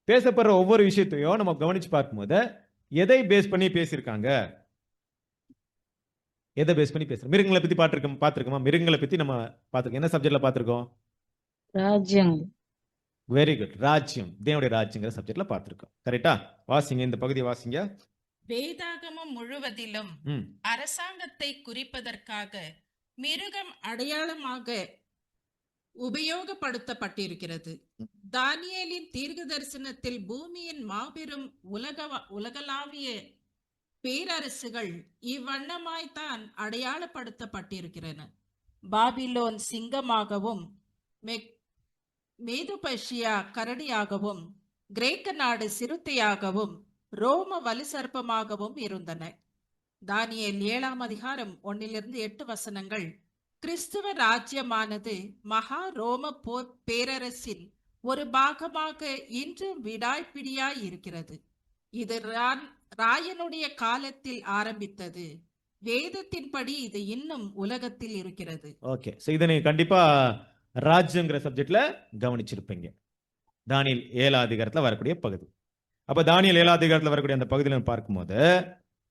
பேசப்படுற ஒவ்வொரு விஷயத்தையும் நம்ம கவனிச்சு பார்க்கும்போது எதை பேஸ் பண்ணி பேசியிருக்காங்க? எதை பேஸ் பண்ணி பேசுறோம்? மிருகங்களை பத்தி பார்த்திருக்கோமா? மிருகங்களை பத்தி நம்ம பார்த்திருக்கோம். என்ன சப்ஜெக்ட்ல பார்த்திருக்கோம்? ராஜ்யம். Very good. ராஜ்யம், தேவனுடைய ராஜ்யங்கிற சப்ஜெக்ட்ல பார்த்திருக்கோம். கரெக்டா? வாசிங்க, இந்த பகுதியை வாசிங்க. வேதாகமம் முழுவதிலும் ம். அரசாங்கத்தை குறிப்பதற்காக மிருகம் அடையாளமாக உபயோகப்படுத்தப்பட்டிருக்கிறது. தானியேலின் தீர்க்க தரிசனத்தில் பூமியின் மாபெரும் உலகளாவிய பேரரசுகள் இவ்வண்ணமாய்த்தான் அடையாளப்படுத்தப்பட்டிருக்கிறன. பாபிலோன் சிங்கமாகவும், மேதுபர்ஷியா கரடியாகவும், கிரேக்க நாடு சிறுத்தையாகவும், ரோம வலுசர்ப்பமாகவும் இருந்தன. தானியேல் 7ஆம் அதிகாரம் 1-8 வசனங்கள் கிறிஸ்துவ ராஜ்யமானது மகா ரோம பேரரசின் ஒரு பாகமாக இன்றும் விடாய்பிடியாய் இருக்கிறது. இது ராயனுடைய காலத்தில் ஆரம்பித்தது. வேதத்தின்படி இது இன்னும் உலகத்தில் இருக்கிறது. ஓகே, சோ இதை நீங்க கண்டிப்பா ராஜ்யங்கிற சப்ஜெக்ட்ல கவனிச்சிருப்பீங்க. தானியேல் 7ஆம் அதிகாரத்துல வரக்கூடிய பகுதி. அப்ப தானியேல் 7ஆம் அதிகாரத்துல வரக்கூடிய அந்த பகுதியில பார்க்கும்போது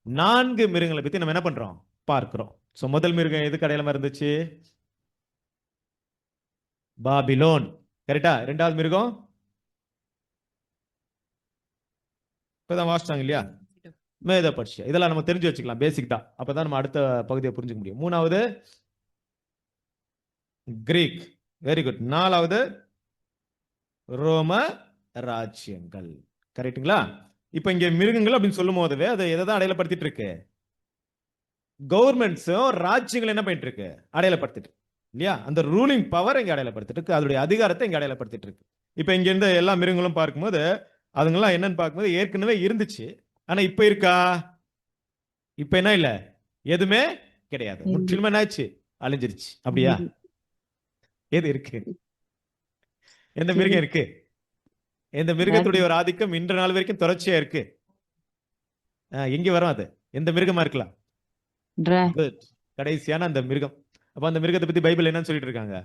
4 மிருகங்களை பத்தி நம்ம என்ன பண்றோம்? பார்க்கிறோம். சோ முதல் மிருகம் எதுக்கு அடையாளமா இருந்துச்சு? பாபிலோன். கரெக்டா? இரண்டாவது மிருகம் இப்பதான் வாசிச்சாங்க இல்லையா? மேதபர்ஷியா. இதெல்லாம் நம்ம தெரிஞ்சு வச்சுக்கலாம், பேசிக் தான். அப்பதான் நம்ம அடுத்த பகுதியை புரிஞ்சுக்க முடியும். 3வது கிரீக். Very good. 4வது ரோம ராஜ்யங்கள். கரெக்ட்டுங்களா? இப்ப இங்க மிருகங்கள் அப்படின்னு சொல்லும் போதவே அது எதை தான் அடையாளப்படுத்திட்டு இருக்கு? கவர்மெண்ட்ஸும் ராஜ்யங்கள் என்ன பண்ணிட்டு இருக்கு? அடையாளப்படுத்திட்டு இல்லையா? அந்த ரூலிங் பவர் இங்க அடையாளப்படுத்திட்டு இருக்கு, அதோடைய அதிகாரத்தை இங்க அடையாளப்படுத்திட்டு இருக்கு. இப்ப இங்க இருந்த எல்லா மிருகங்களும் பார்க்கும்போது அதுங்கெல்லாம் என்னன்னு பார்க்கும்போது ஏற்கனவே இருந்துச்சு. ஆனா இப்ப இருக்கா? இப்ப என்ன இல்ல, எதுவுமே கிடையாது. முற்றிலுமா என்னாச்சு? அழிஞ்சிருச்சு. அப்படியா? எது இருக்கு? எந்த மிருகம் இருக்கு? எந்த மிருகத்துடைய ஒரு ஆதிக்கம் இன்ற நாள் வரைக்கும் தொடர்ச்சியா இருக்கு? எங்க வரும் அது? எந்த மிருகமா இருக்கலாம்? கடைசியான அந்த மிருகம். அப்ப அந்த மிருகத்தை பத்தி பைபிள் என்னன்னு சொல்லிட்டு இருக்காங்க?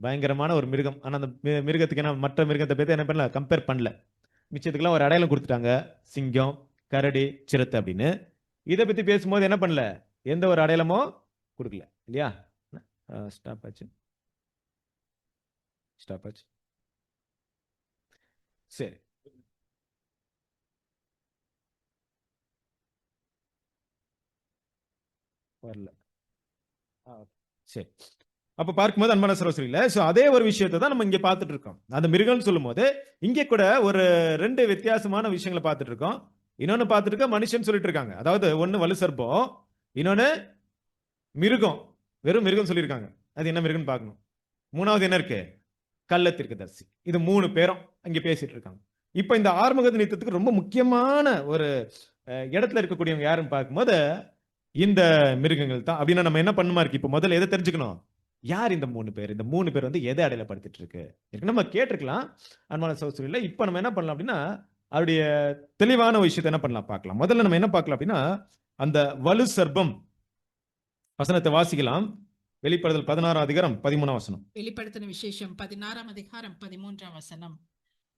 பயங்கரமான ஒரு மிருகம். ஆனா அந்த மிருகத்துக்கு என்ன மற்ற மிருகத்தை பத்தி என்ன பண்ணல, கம்பேர் பண்ணல. மிச்சத்துக்கெல்லாம் ஒரு அடையாளம் கொடுத்துட்டாங்க, சிங்கம், கரடி, சிறுத்தை அப்படின்னு. இதை பத்தி பேசும்போது என்ன பண்ணல, எந்த ஒரு அடையாளமோ கொடுக்கல இல்லையா? ஸ்டாப் ஆச்சு. ஸ்டாப் ஆச்சு. சரி, வரல. சரி. அப்ப பார்க்கும்போது அன்பான சகோதரிகளே, சோ அதே ஒரு விஷயத்தை தான் நம்ம இங்க பார்த்துட்டு இருக்கோம். அந்த மிருகம்னு சொல்லும்போது இங்க கூட ஒரு 2 வித்தியாசமான விஷயங்களை பார்த்துட்டு இருக்கோம். இன்னொன்னு பார்த்துட்டு இருக்க மனுஷன் சொல்லிட்டு இருக்காங்க. அதாவது ஒன்னு வலு சர்ப்பம், இன்னொன்னு மிருகம். வெறும் மிருகம் சொல்லியிருக்காங்க. அது என்ன மிருகம்னு பார்க்கணும். மூணாவது என்ன இருக்கு? கள்ள தீர்க்கதரிசி. இது 3 பேரும் அங்க பேசிட்டு இருக்காங்க. இப்ப இந்த ஆர்மகதன் யுத்தத்துக்கு ரொம்ப முக்கியமான ஒரு இடத்துல இருக்கக்கூடியவங்க யாருன்னு பார்க்கும்போது இந்த மிருகங்கள் தான். அப்படின்னா நம்ம என்ன பண்ணுமா இருக்கு? இப்ப முதல்ல எதை தெரிஞ்சுக்கணும்? யார் இந்த 3 பேர்? இந்த 3 பேர் வந்து எதை அடையாளப்படுத்திட்டு இருக்கு? நம்ம கேட்டிருக்கலாம் அன்பான சகோதரிகளே. இப்ப நம்ம என்ன பண்ணலாம் அப்படின்னா அவருடைய தெளிவான விஷயத்தை என்ன பண்ணலாம் பார்க்கலாம். முதல்ல நம்ம என்ன பார்க்கலாம் அப்படின்னா அந்த வலு சர்ப்பம் வசனத்தை வாசிக்கலாம். வெளிப்படுதல் 16 அதிகாரம் 13 வசனம். வெளிப்படுத்தின விசேஷம் 16 அதிகாரம் 13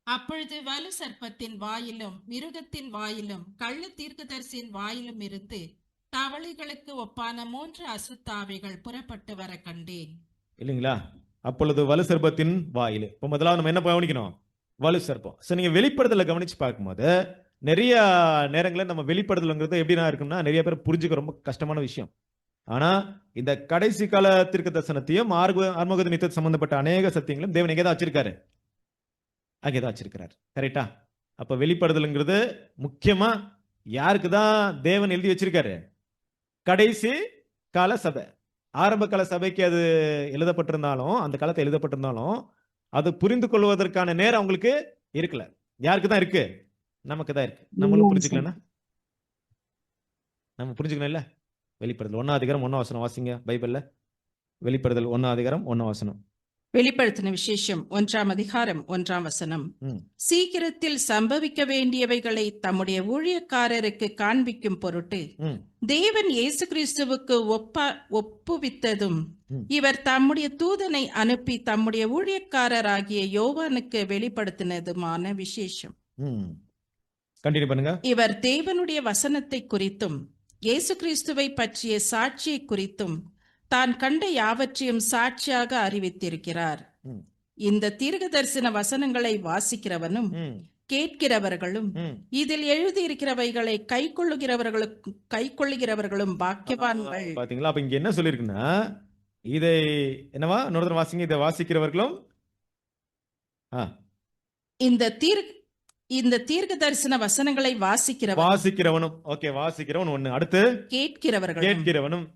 அப்பொழுது வலு சர்ப்பத்தின் வாயிலும் மிருகத்தின் வாயிலும் கள்ள தீர்க்கதரிசியின் வாயிலும் இருந்து தவளைகளுக்கு ஒப்பான 3 அசுத்தாவிகள் புறப்பட்டு வர கண்டேன். இல்லைங்களா? அப்பொழுது வலு சர்ப்பத்தின் வாயில். இப்ப முதலாவது நம்ம என்ன கவனிக்கணும்? வலு சர்ப்பம். சோ நீங்க வெளிப்படுதல கவனிச்சு பார்க்கும்போது நிறைய நேரங்களில் நம்ம வெளிப்படுதல்ங்கிறது எப்படின்னா இருக்குன்னா நிறைய பேர் புரிஞ்சுக்க ரொம்ப கஷ்டமான விஷயம். ஆனா இந்த கடைசி கால தீர்க்க தரிசனத்தையும் ஆர்மகதன் யுத்தத்துக்கு சம்பந்தப்பட்ட அநேக சத்தியங்களும் தேவன் எங்கே தான் வச்சிருக்காரு? அங்கேதான் வச்சிருக்கிறார். கரெக்டா? அப்ப வெளிப்படுதல்ங்கிறது முக்கியமா யாருக்கு தான் தேவன் எழுதி வச்சிருக்காரு? கடைசி கால சபை. ஆரம்ப கால சபைக்கு அது எழுதப்பட்டிருந்தாலும் அந்த காலத்தை எழுதப்பட்டிருந்தாலும் அது புரிந்து கொள்வதற்கான நேரம் அவங்களுக்கு இருக்கல. யாருக்கு தான் இருக்கு? நமக்கு தான் இருக்கு. நம்மளும் புரிஞ்சுக்கலன்னா நம்ம புரிஞ்சுக்கணும் இல்ல? வெளிப்படுதல் 1 அதிகாரம் 1 வசனம் வாசிங்க பைபிள்ல. வெளிப்படுதல் 1 அதிகாரம் 1 வசனம். வெளிப்படுத்தின விசேஷம் 1 அதிகாரம் 1 சீக்கிரத்தில் சம்பவிக்க வேண்டியவைகளை தம்முடைய ஊழியக்காரருக்கு காண்பிக்கும் பொருட்டு தேவன் இயேசு கிறிஸ்துவுக்கு ஒப்புவித்ததும் இவர் தம்முடைய தூதனை அனுப்பி தம்முடைய ஊழியக்காரராகிய யோவானுக்கு வெளிப்படுத்தினதுமான விசேஷம். கண்டினியூ பண்ணுங்க. இவர் தேவனுடைய வசனத்தை குறித்தும் இயேசு கிறிஸ்துவை பற்றிய சாட்சியை குறித்தும் தான் கண்ட யாவற்றையும் சாட்சியாக அறிவித்திருக்கிறார். இந்த தீர்க்க தரிசன வசனங்களை வாசிக்கிறவனும் கேட்கிறவர்களும் இதில் எழுதியிருக்கிறவைகளை கைக்கொள்ளுகிறவர்களும் பாக்கியவான்கள். பாத்தீங்களா? அப்ப இங்க என்ன சொல்லிருக்குன்னா இதை என்னவா இன்னொரு வாசிங்க. இதை வாசிக்கிறவர்களும் இந்த தீர்க்க தரிசன வசனங்களை வாசிக்கிறவனும். ஓகே, வாசிக்கிறவன் ஒண்ணு. அடுத்து கேட்கிறவனும்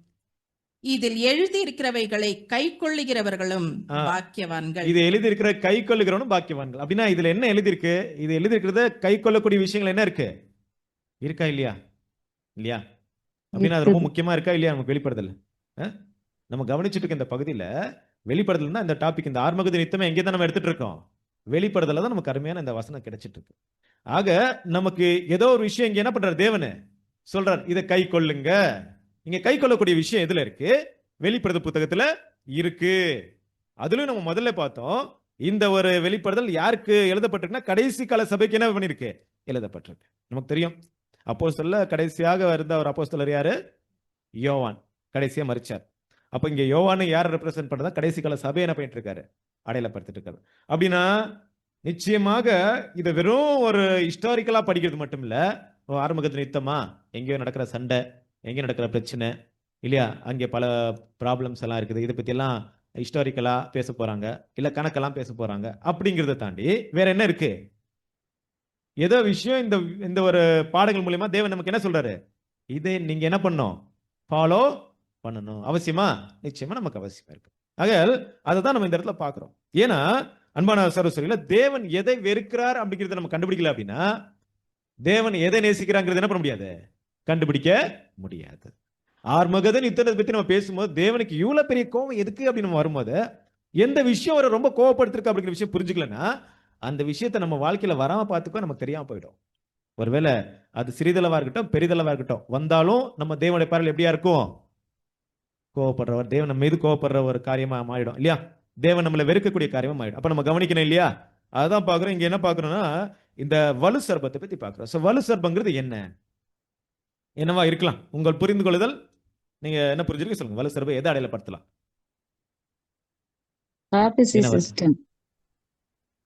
இதில் எழுதியிருக்கிறவைகளை கைக்கொள்ளுகிறவர்களும் பாக்கியவான்கள். இது எழுதியிருக்கிற கைக்கொள்ளுகிறவனும் பாக்கியவான்கள். அப்படின்னா இதுல என்ன எழுதியிருக்கு? இது எழுதியிருக்கிறது கைக்கொள்ளக்கூடிய விஷயங்கள் என்ன இருக்கு? இருக்கா இல்லையா? இல்லையா? அப்படின்னா அது ரொம்ப முக்கியமா இருக்கா இல்லையா? நமக்கு வெளிப்படுதல் நம்ம கவனிச்சுட்டு இருக்க இந்த பகுதியில வெளிப்படுதல் தான் இந்த டாபிக். இந்த ஆர்மகதன் யுத்தமே எங்கே தான் நம்ம எடுத்துட்டு இருக்கோம்? வெளிப்படுதல தான் நமக்கு அருமையான இந்த வசனம் கிடைச்சிட்டு இருக்கு. ஆக நமக்கு ஏதோ ஒரு விஷயம் இங்க என்ன பண்றாரு? தேவனு சொல்றார் இதை கை கொள்ளுங்க. இங்க கை கொள்ளக்கூடிய விஷயம் எதுல இருக்கு? வெளிப்படுதல் புத்தகத்துல இருக்கு. அதுலயும் நம்ம முதல்ல பார்த்தோம் இந்த ஒரு வெளிப்படுதல் யாருக்கு எழுதப்பட்டிருக்குன்னா கடைசி கால சபைக்கு என்ன பண்ணிருக்கு? எழுதப்பட்டிருக்கு. நமக்கு தெரியும் அப்போஸ்தலர்ல கடைசியாக இருந்த ஒரு அப்போஸ்தலர் யாரு? யோவான். கடைசியா மரிச்சார். அப்ப இங்க யோவானை யாரை ரெப்ரசென்ட் பண்றதா? கடைசி கால சபையை என்ன பண்ணிட்டு இருக்காரு? அடையாளப்படுத்திட்டு இருக்காரு. அப்படின்னா நிச்சயமாக இது வெறும் ஒரு ஹிஸ்டாரிக்கலா படிக்கிறது மட்டும் இல்ல. ஆரம்பகத்தின் யுத்தமா, எங்கேயோ நடக்கிற சண்டை, எங்கேயோ நடக்கிற பிரச்சனை இல்லையா, அங்கே பல ப்ராப்ளம்ஸ் எல்லாம் இருக்குது, இதை பத்தி எல்லாம் ஹிஸ்டாரிக்கலா பேச போறாங்க, இல்ல கணக்கெல்லாம் பேச போறாங்க. அப்படிங்கிறத தாண்டி வேற என்ன இருக்கு? ஏதோ விஷயம் இந்த ஒரு பாடங்கள் மூலியமா தேவன் நமக்கு என்ன சொல்றாரு? இதை நீங்க என்ன பண்ணணும்? ஃபாலோ பண்ணணும். அவசியமா? நிச்சயமா நமக்கு அவசியமா இருக்கு. ஆகையால் அதை தான் நம்ம இந்த இடத்துல பார்க்கிறோம். ஏன்னா அன்பான சகோதரர்களே, தேவன் எதை வெறுக்கிறார் அப்படிங்கிறத நம்ம கண்டுபிடிக்கல அப்படின்னா தேவன் எதை நேசிக்கிறாங்கிறது என்ன பண்ண முடியாது? கண்டுபிடிக்க முடியாது. ஆர்மகதன் யுத்தத்தை பத்தி நம்ம பேசும்போது தேவனுக்கு இவ்வளவு பெரிய கோபம் எதுக்கு அப்படின்னு நம்ம வரும்போது எந்த விஷயம் அவரை ரொம்ப கோபப்படுத்திருக்கு அப்படிங்கிற விஷயம் புரிஞ்சுக்கலன்னா அந்த விஷயத்தை நம்ம வாழ்க்கையில வராம பார்த்துக்கோ நமக்கு தெரியாம போயிடும். ஒருவேளை அது சிறிதளவா இருக்கட்டும் பெரிதளவா இருக்கட்டும் வந்தாலும் நம்ம தேவனுடைய பார்வையில் எப்படியா இருக்கும்? கோவப்படுறவர், தேவன் நம்ம மீது கோவப்படுற ஒரு காரியமா மாறிடும் இல்லையா? தேவன் நம்மளை வெறுக்கக்கூடிய காரியமா மாறிடும். அப்ப நம்ம கவனிக்கணும் இல்லையா? அதான் பாக்குறோம். இங்க என்ன பாக்குறோம்னா இந்த வலு சர்ப்பத்தை பத்தி பாக்குறோம். வலு சர்ப்பங்கிறது என்ன, என்னவா இருக்கலாம்? உங்கள் புரிந்து கொள்ளுதல் நீங்க என்ன புரிஞ்சிருக்க சொல்லுங்க. வலு சர்ப்பம் எதை அடையாளப்படுத்தலாம்? பாப்பசி சிஸ்டம்.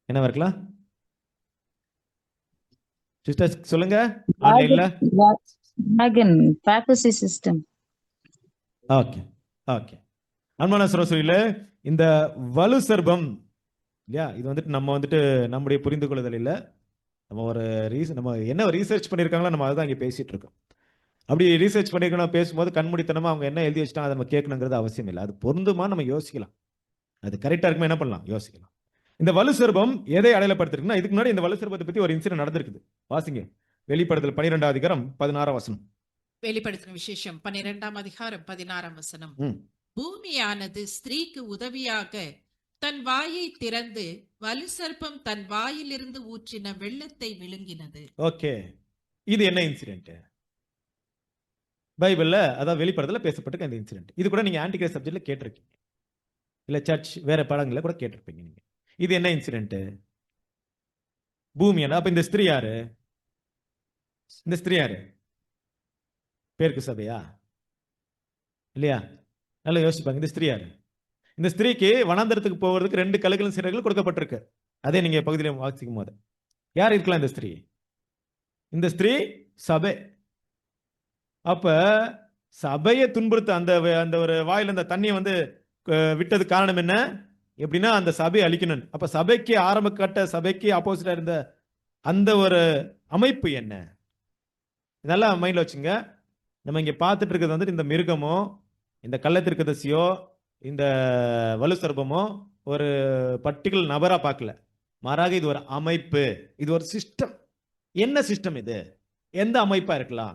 என்னவா இருக்கலாம்? சிஸ்டர் சொல்லுங்க ஆன்லைன்ல. டிராகன் பாப்பசி சிஸ்டம். Okay okay. அன்பான சகோதரிகளே, இந்த வலு சர்பம் இல்லையா, இது வந்துட்டு நம்ம வந்துட்டு நம்முடைய புரிந்து கொள்ளுதல் இல்லை. நம்ம ஒரு நம்ம என்ன ரீசர்ச் பண்ணியிருக்காங்களோ நம்ம அதுதான் இங்கே பேசிட்டு இருக்கோம். அப்படி ரீசர்ச் பண்ணியிருக்கணும் பேசும்போது கண்மூடித்தனமா அவங்க என்ன எழுதி வச்சுட்டாங்க அதை நம்ம கேட்கணுங்கிறது அவசியம் இல்லை. அது பொருந்துமா நம்ம யோசிக்கலாம். அது கரெக்டாக இருக்குமா என்ன பண்ணலாம் யோசிக்கலாம். இந்த வலு சர்பம் எதை அடையாளப்படுத்திருக்குன்னா, இதுக்கு முன்னாடி இந்த வலு சர்பத்தை பற்றி ஒரு இன்சிடென்ட் நடந்திருக்குது. வாசிங்க வெளிப்படுத்தல் 12 அதிகாரம் 16 வசனம். வெளிப்படுத்தின விசேஷம் 12 அதிகாரம் 16 வசனம். ம். பூமியானது ஸ்திரீக்கு உதவியாக தன் வாயை திறந்து வலு சர்ப்பம் தன் வாயிலிருந்து ஊற்றின வெள்ளத்தை விழுங்கினது. ஓகே, இது என்ன இன்சிடென்ட்? பைபிள்ல அதாவது வெளிப்படுத்தல பேசப்பட்டிருக்க இந்த இன்சிடென்ட். இது கூட நீங்க ஆன்டிகிரைஸ்ட் சப்ஜெக்ட்ல கேட்டிருக்கீங்க, இல்ல சர்ச் வேற பாடங்கள்ல கூட கேட்டிருப்பீங்க நீங்க. இது என்ன இன்சிடென்ட்? பூமியான அப்ப இந்த ஸ்திரீ யாரு? இந்த ஸ்திரீ யாரு? பேருக்கு சபையா இல்லையா? நல்லா யோசிப்பாங்க. இந்த ஸ்திரீ யாரு? இந்த ஸ்திரீக்கு வனாந்தரத்துக்கு போவதற்கு 2 கழுகுகளின் சிறகுகள் கொடுக்கப்பட்டிருக்கு. அதே நீங்க பகுதியில் வாசிக்கும் போது யார் இருக்கலாம் இந்த ஸ்திரீ? இந்த ஸ்திரீ சபை. அப்ப சபையை துன்புறுத்த அந்த அந்த ஒரு வாயில அந்த தண்ணியை வந்து விட்டது காரணம் என்ன? எப்படின்னா அந்த சபையை அழிக்கணும். அப்ப சபைக்கு ஆரம்ப கட்ட சபைக்கு ஆப்போசிட்டா இருந்த அந்த ஒரு அமைப்பு என்ன? இதெல்லாம் மைண்ட்ல வச்சுங்க. நம்ம இங்க பார்த்துட்டு இருக்கிறது வந்துட்டு இந்த மிருகமோ இந்த கள்ளத்திற்கதசியோ இந்த வலு சர்பமோ ஒரு பர்டிகுலர் நபரா பார்க்கல. மாறாக இது ஒரு அமைப்பு, இது ஒரு சிஸ்டம். என்ன சிஸ்டம் இது? எந்த அமைப்பா இருக்கலாம்?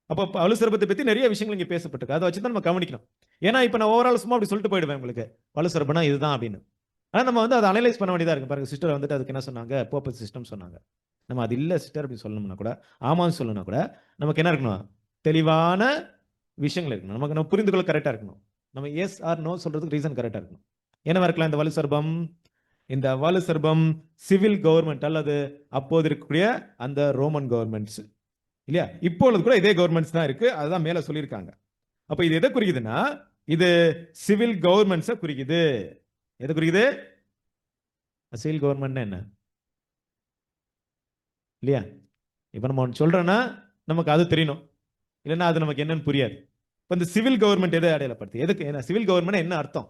அப்போ வலு சர்பத்தை பத்தி நிறைய விஷயங்கள் இங்க பேசப்பட்டிருக்கு. அதை வச்சு தான் நம்ம கவனிக்கணும். ஏன்னா இப்ப நான் ஓவரால் சும்மா அப்படி சொல்லிட்டு போயிடுவேன் உங்களுக்கு வலு சர்பனா இதுதான் அப்படின்னு. ஆனா நம்ம வந்து அதை அனலைஸ் பண்ண வேண்டியதா இருக்கு. பாருங்க சிஸ்டர் வந்துட்டு அதுக்கு என்ன சொன்னாங்க? போப்பல் சிஸ்டம் சொன்னாங்க. நம்ம அது இல்ல சிஸ்டர் அப்படின்னு சொல்லணும்னா கூட, ஆமான்னு சொல்லணும்னா கூட நமக்கு என்ன இருக்கணும்? தெளிவான விஷயங்கள் இருக்கணும். நமக்கு நம்ம புரிந்து கொள்ள கரெக்டா இருக்கணும். நம்ம எஸ் ஆர் நோ சொல்றதுக்கு ரீசன் கரெக்டா இருக்கணும். என்னவா இருக்கலாம் இந்த வலு சர்பம்? இந்த வலு சர்பம் சிவில் கவர்மெண்ட் அல்லது அப்போது இருக்கக்கூடிய அந்த ரோமன் கவர்மெண்ட்ஸ் இல்லையா? இப்பொழுது கூட இதே கவர்மெண்ட்ஸ் தான் இருக்கு. அதுதான் மேல சொல்லியிருக்காங்க. அப்ப இது எதை குறிக்குதுன்னா, இது சிவில் கவர்மெண்ட்ஸை குறிக்குது. எதை குறிக்குது? சிவில் கவர்மெண்ட் என்ன இல்லையா? இப்ப நம்ம ஒன்று சொல்றோம்னா நமக்கு அது தெரியணும், இல்லைன்னா அது நமக்கு என்னன்னு புரியாது. இப்ப இந்த சிவில் கவர்மெண்ட் எதை அடையாளப்படுத்து? எதுக்கு? என்ன சிவில் கவர்மெண்ட் என்ன அர்த்தம்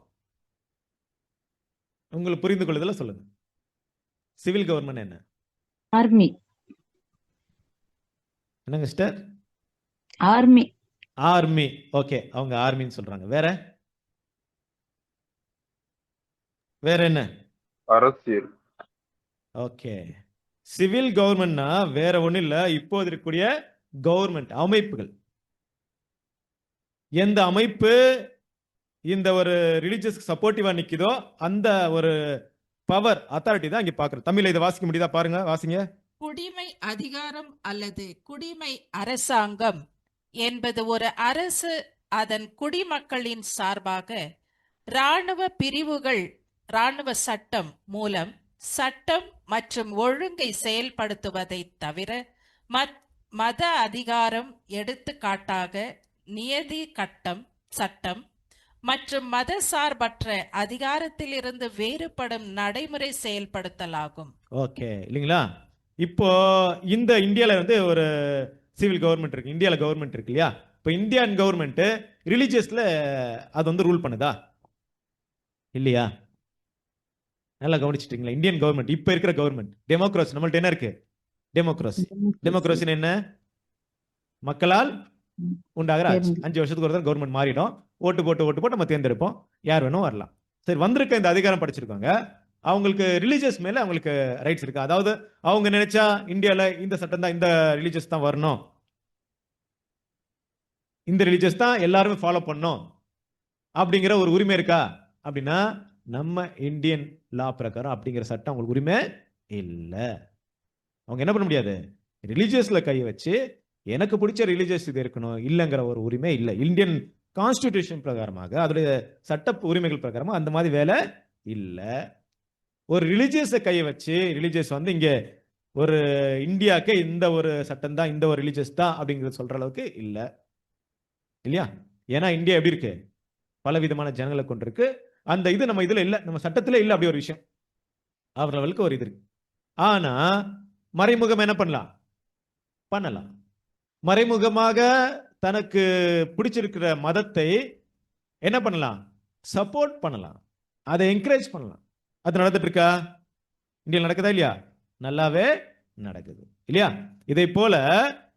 உங்களுக்கு புரிந்து கொள்ளுதல சொல்லுங்க. சிவில் கவர்மெண்ட் என்ன? ஆர்மி. என்னங்க சிஸ்டர்? ஆர்மி. ஆர்மி. ஓகே, அவங்க ஆர்மின்னு சொல்றாங்க. வேற வேற என்ன? அரசியல். ஓகே, சிவில் கவர்மெண்ட்னா வேற ஒண்ணும் இல்ல, இப்போது இருக்கக்கூடிய கவர்மெண்ட் அமைப்புகள். எந்த அமைப்பு இந்த ஒரு ரிலிஜியஸ் சப்போர்ட்டிவா நிக்குதோ அந்த ஒரு பவர் அத்தாரிட்டி தான் இங்க பாக்குறோம். தமிழ்ல இதை வாசிக்க முடியுதா? பாருங்க, வாசிங்க. குடிமை அதிகாரம் அல்லது குடிமை அரசாங்கம் என்பது ஒரு அரசு அதன் குடிமக்களின் சார்பாக இராணுவ பிரிவுகள் இராணுவ சட்டம் மூலம் சட்டம் மற்றும் ஒழுங்கை செயல்படுத்துவதை தவிர மத அதிகாரம், எடுத்துக்காட்டாக நியதி கட்டம் சட்டம் மற்றும் மத சார்பற்ற அதிகாரத்திலிருந்து வேறுபடும் நடைமுறை செயல்படுத்தலாகும். ஓகே இல்லைங்களா? இப்போ இந்த இந்தியால வந்து ஒரு சிவில் கவர்மெண்ட் இருக்கு, இந்தியால கவர்மெண்ட் இருக்கு இல்லையா? இப்போ இந்தியன் கவர்மெண்ட் ரிலிஜியஸ்ல அது வந்து ரூல் பண்ணுதா இல்லையா? நல்லா கவனிச்சிட்டீங்களா? இந்தியன் கவர்மெண்ட் இப்ப இருக்கிற கவர்மெண்ட் டெமோக்ரஸி. நம்மள்ட்ட என்ன இருக்கு? டெமோக்ரஸி. டெமோக்ரஸி என்ன? மக்களால் உண்டாகிற ஆட்சி. 5 வருஷத்துக்கு ஒரு தடவை கவர்மெண்ட் மாறிடும். ஓட்டு போட்டு நம்ம தேர்ந்தெடுப்போம். யார் வேணும் வரலாம். சரி, வந்திருக்க இந்த அதிகாரம் படிச்சிருக்காங்க. அவங்களுக்கு ரிலிஜியஸ் மேல அவங்களுக்கு ரைட்ஸ் இருக்கு. அதாவது அவங்க நினைச்சா இந்தியால இந்த சட்டம் தான், இந்த ரிலிஜியஸ் தான் வரணும், இந்த ரிலிஜியஸ் தான் எல்லாருமே ஃபாலோ பண்ணணும் அப்படிங்கிற ஒரு உரிமை இருக்கா? அப்படின்னா நம்ம இந்தியன் லா பிரகாரம் அப்படிங்கிற சட்டம் அவங்களுக்கு உரிமை இல்ல. அவங்க என்ன பண்ண முடியாது? ரிலிஜியஸ்ல கையை வச்சு எனக்கு பிடிச்ச ரிலிஜியஸ் இது இருக்கணும் இல்லைங்கிற ஒரு உரிமை இல்லை. இந்தியன் கான்ஸ்டிடியூஷன் பிரகாரமாக அதோடைய சட்ட உரிமைகள் பிரகாரமாக அந்த மாதிரி வேலை இல்லை. ஒரு ரிலிஜியஸை கையை வச்சு ரிலிஜியஸ் வந்து இங்க ஒரு இந்தியாவுக்கு இந்த ஒரு சட்டம் தான், இந்த ஒரு ரிலிஜியஸ் தான் அப்படிங்கிறது சொல்ற அளவுக்கு இல்லை இல்லையா? ஏன்னா இந்தியா எப்படி இருக்கு? பல விதமான ஜனங்களை கொண்டிருக்கு. அந்த இது நம்ம இதுல இல்லை, நம்ம சட்டத்துல இல்லை அப்படி ஒரு விஷயம். அவர் லெவலுக்கு ஒரு இது இருக்கு. ஆனா மறைமுகம் என்ன பண்ணலாம். மறைமுகமாக தனக்கு பிடிச்சிருக்கிற மதத்தை என்ன பண்ணலாம், சப்போர்ட் பண்ணலாம், அதை என்கரேஜ் பண்ணலாம். அது நடந்துட்டு இருக்கா? இந்தியாவில் நடக்குதா இல்லையா? நல்லாவே நடக்குது இல்லையா? இதை போல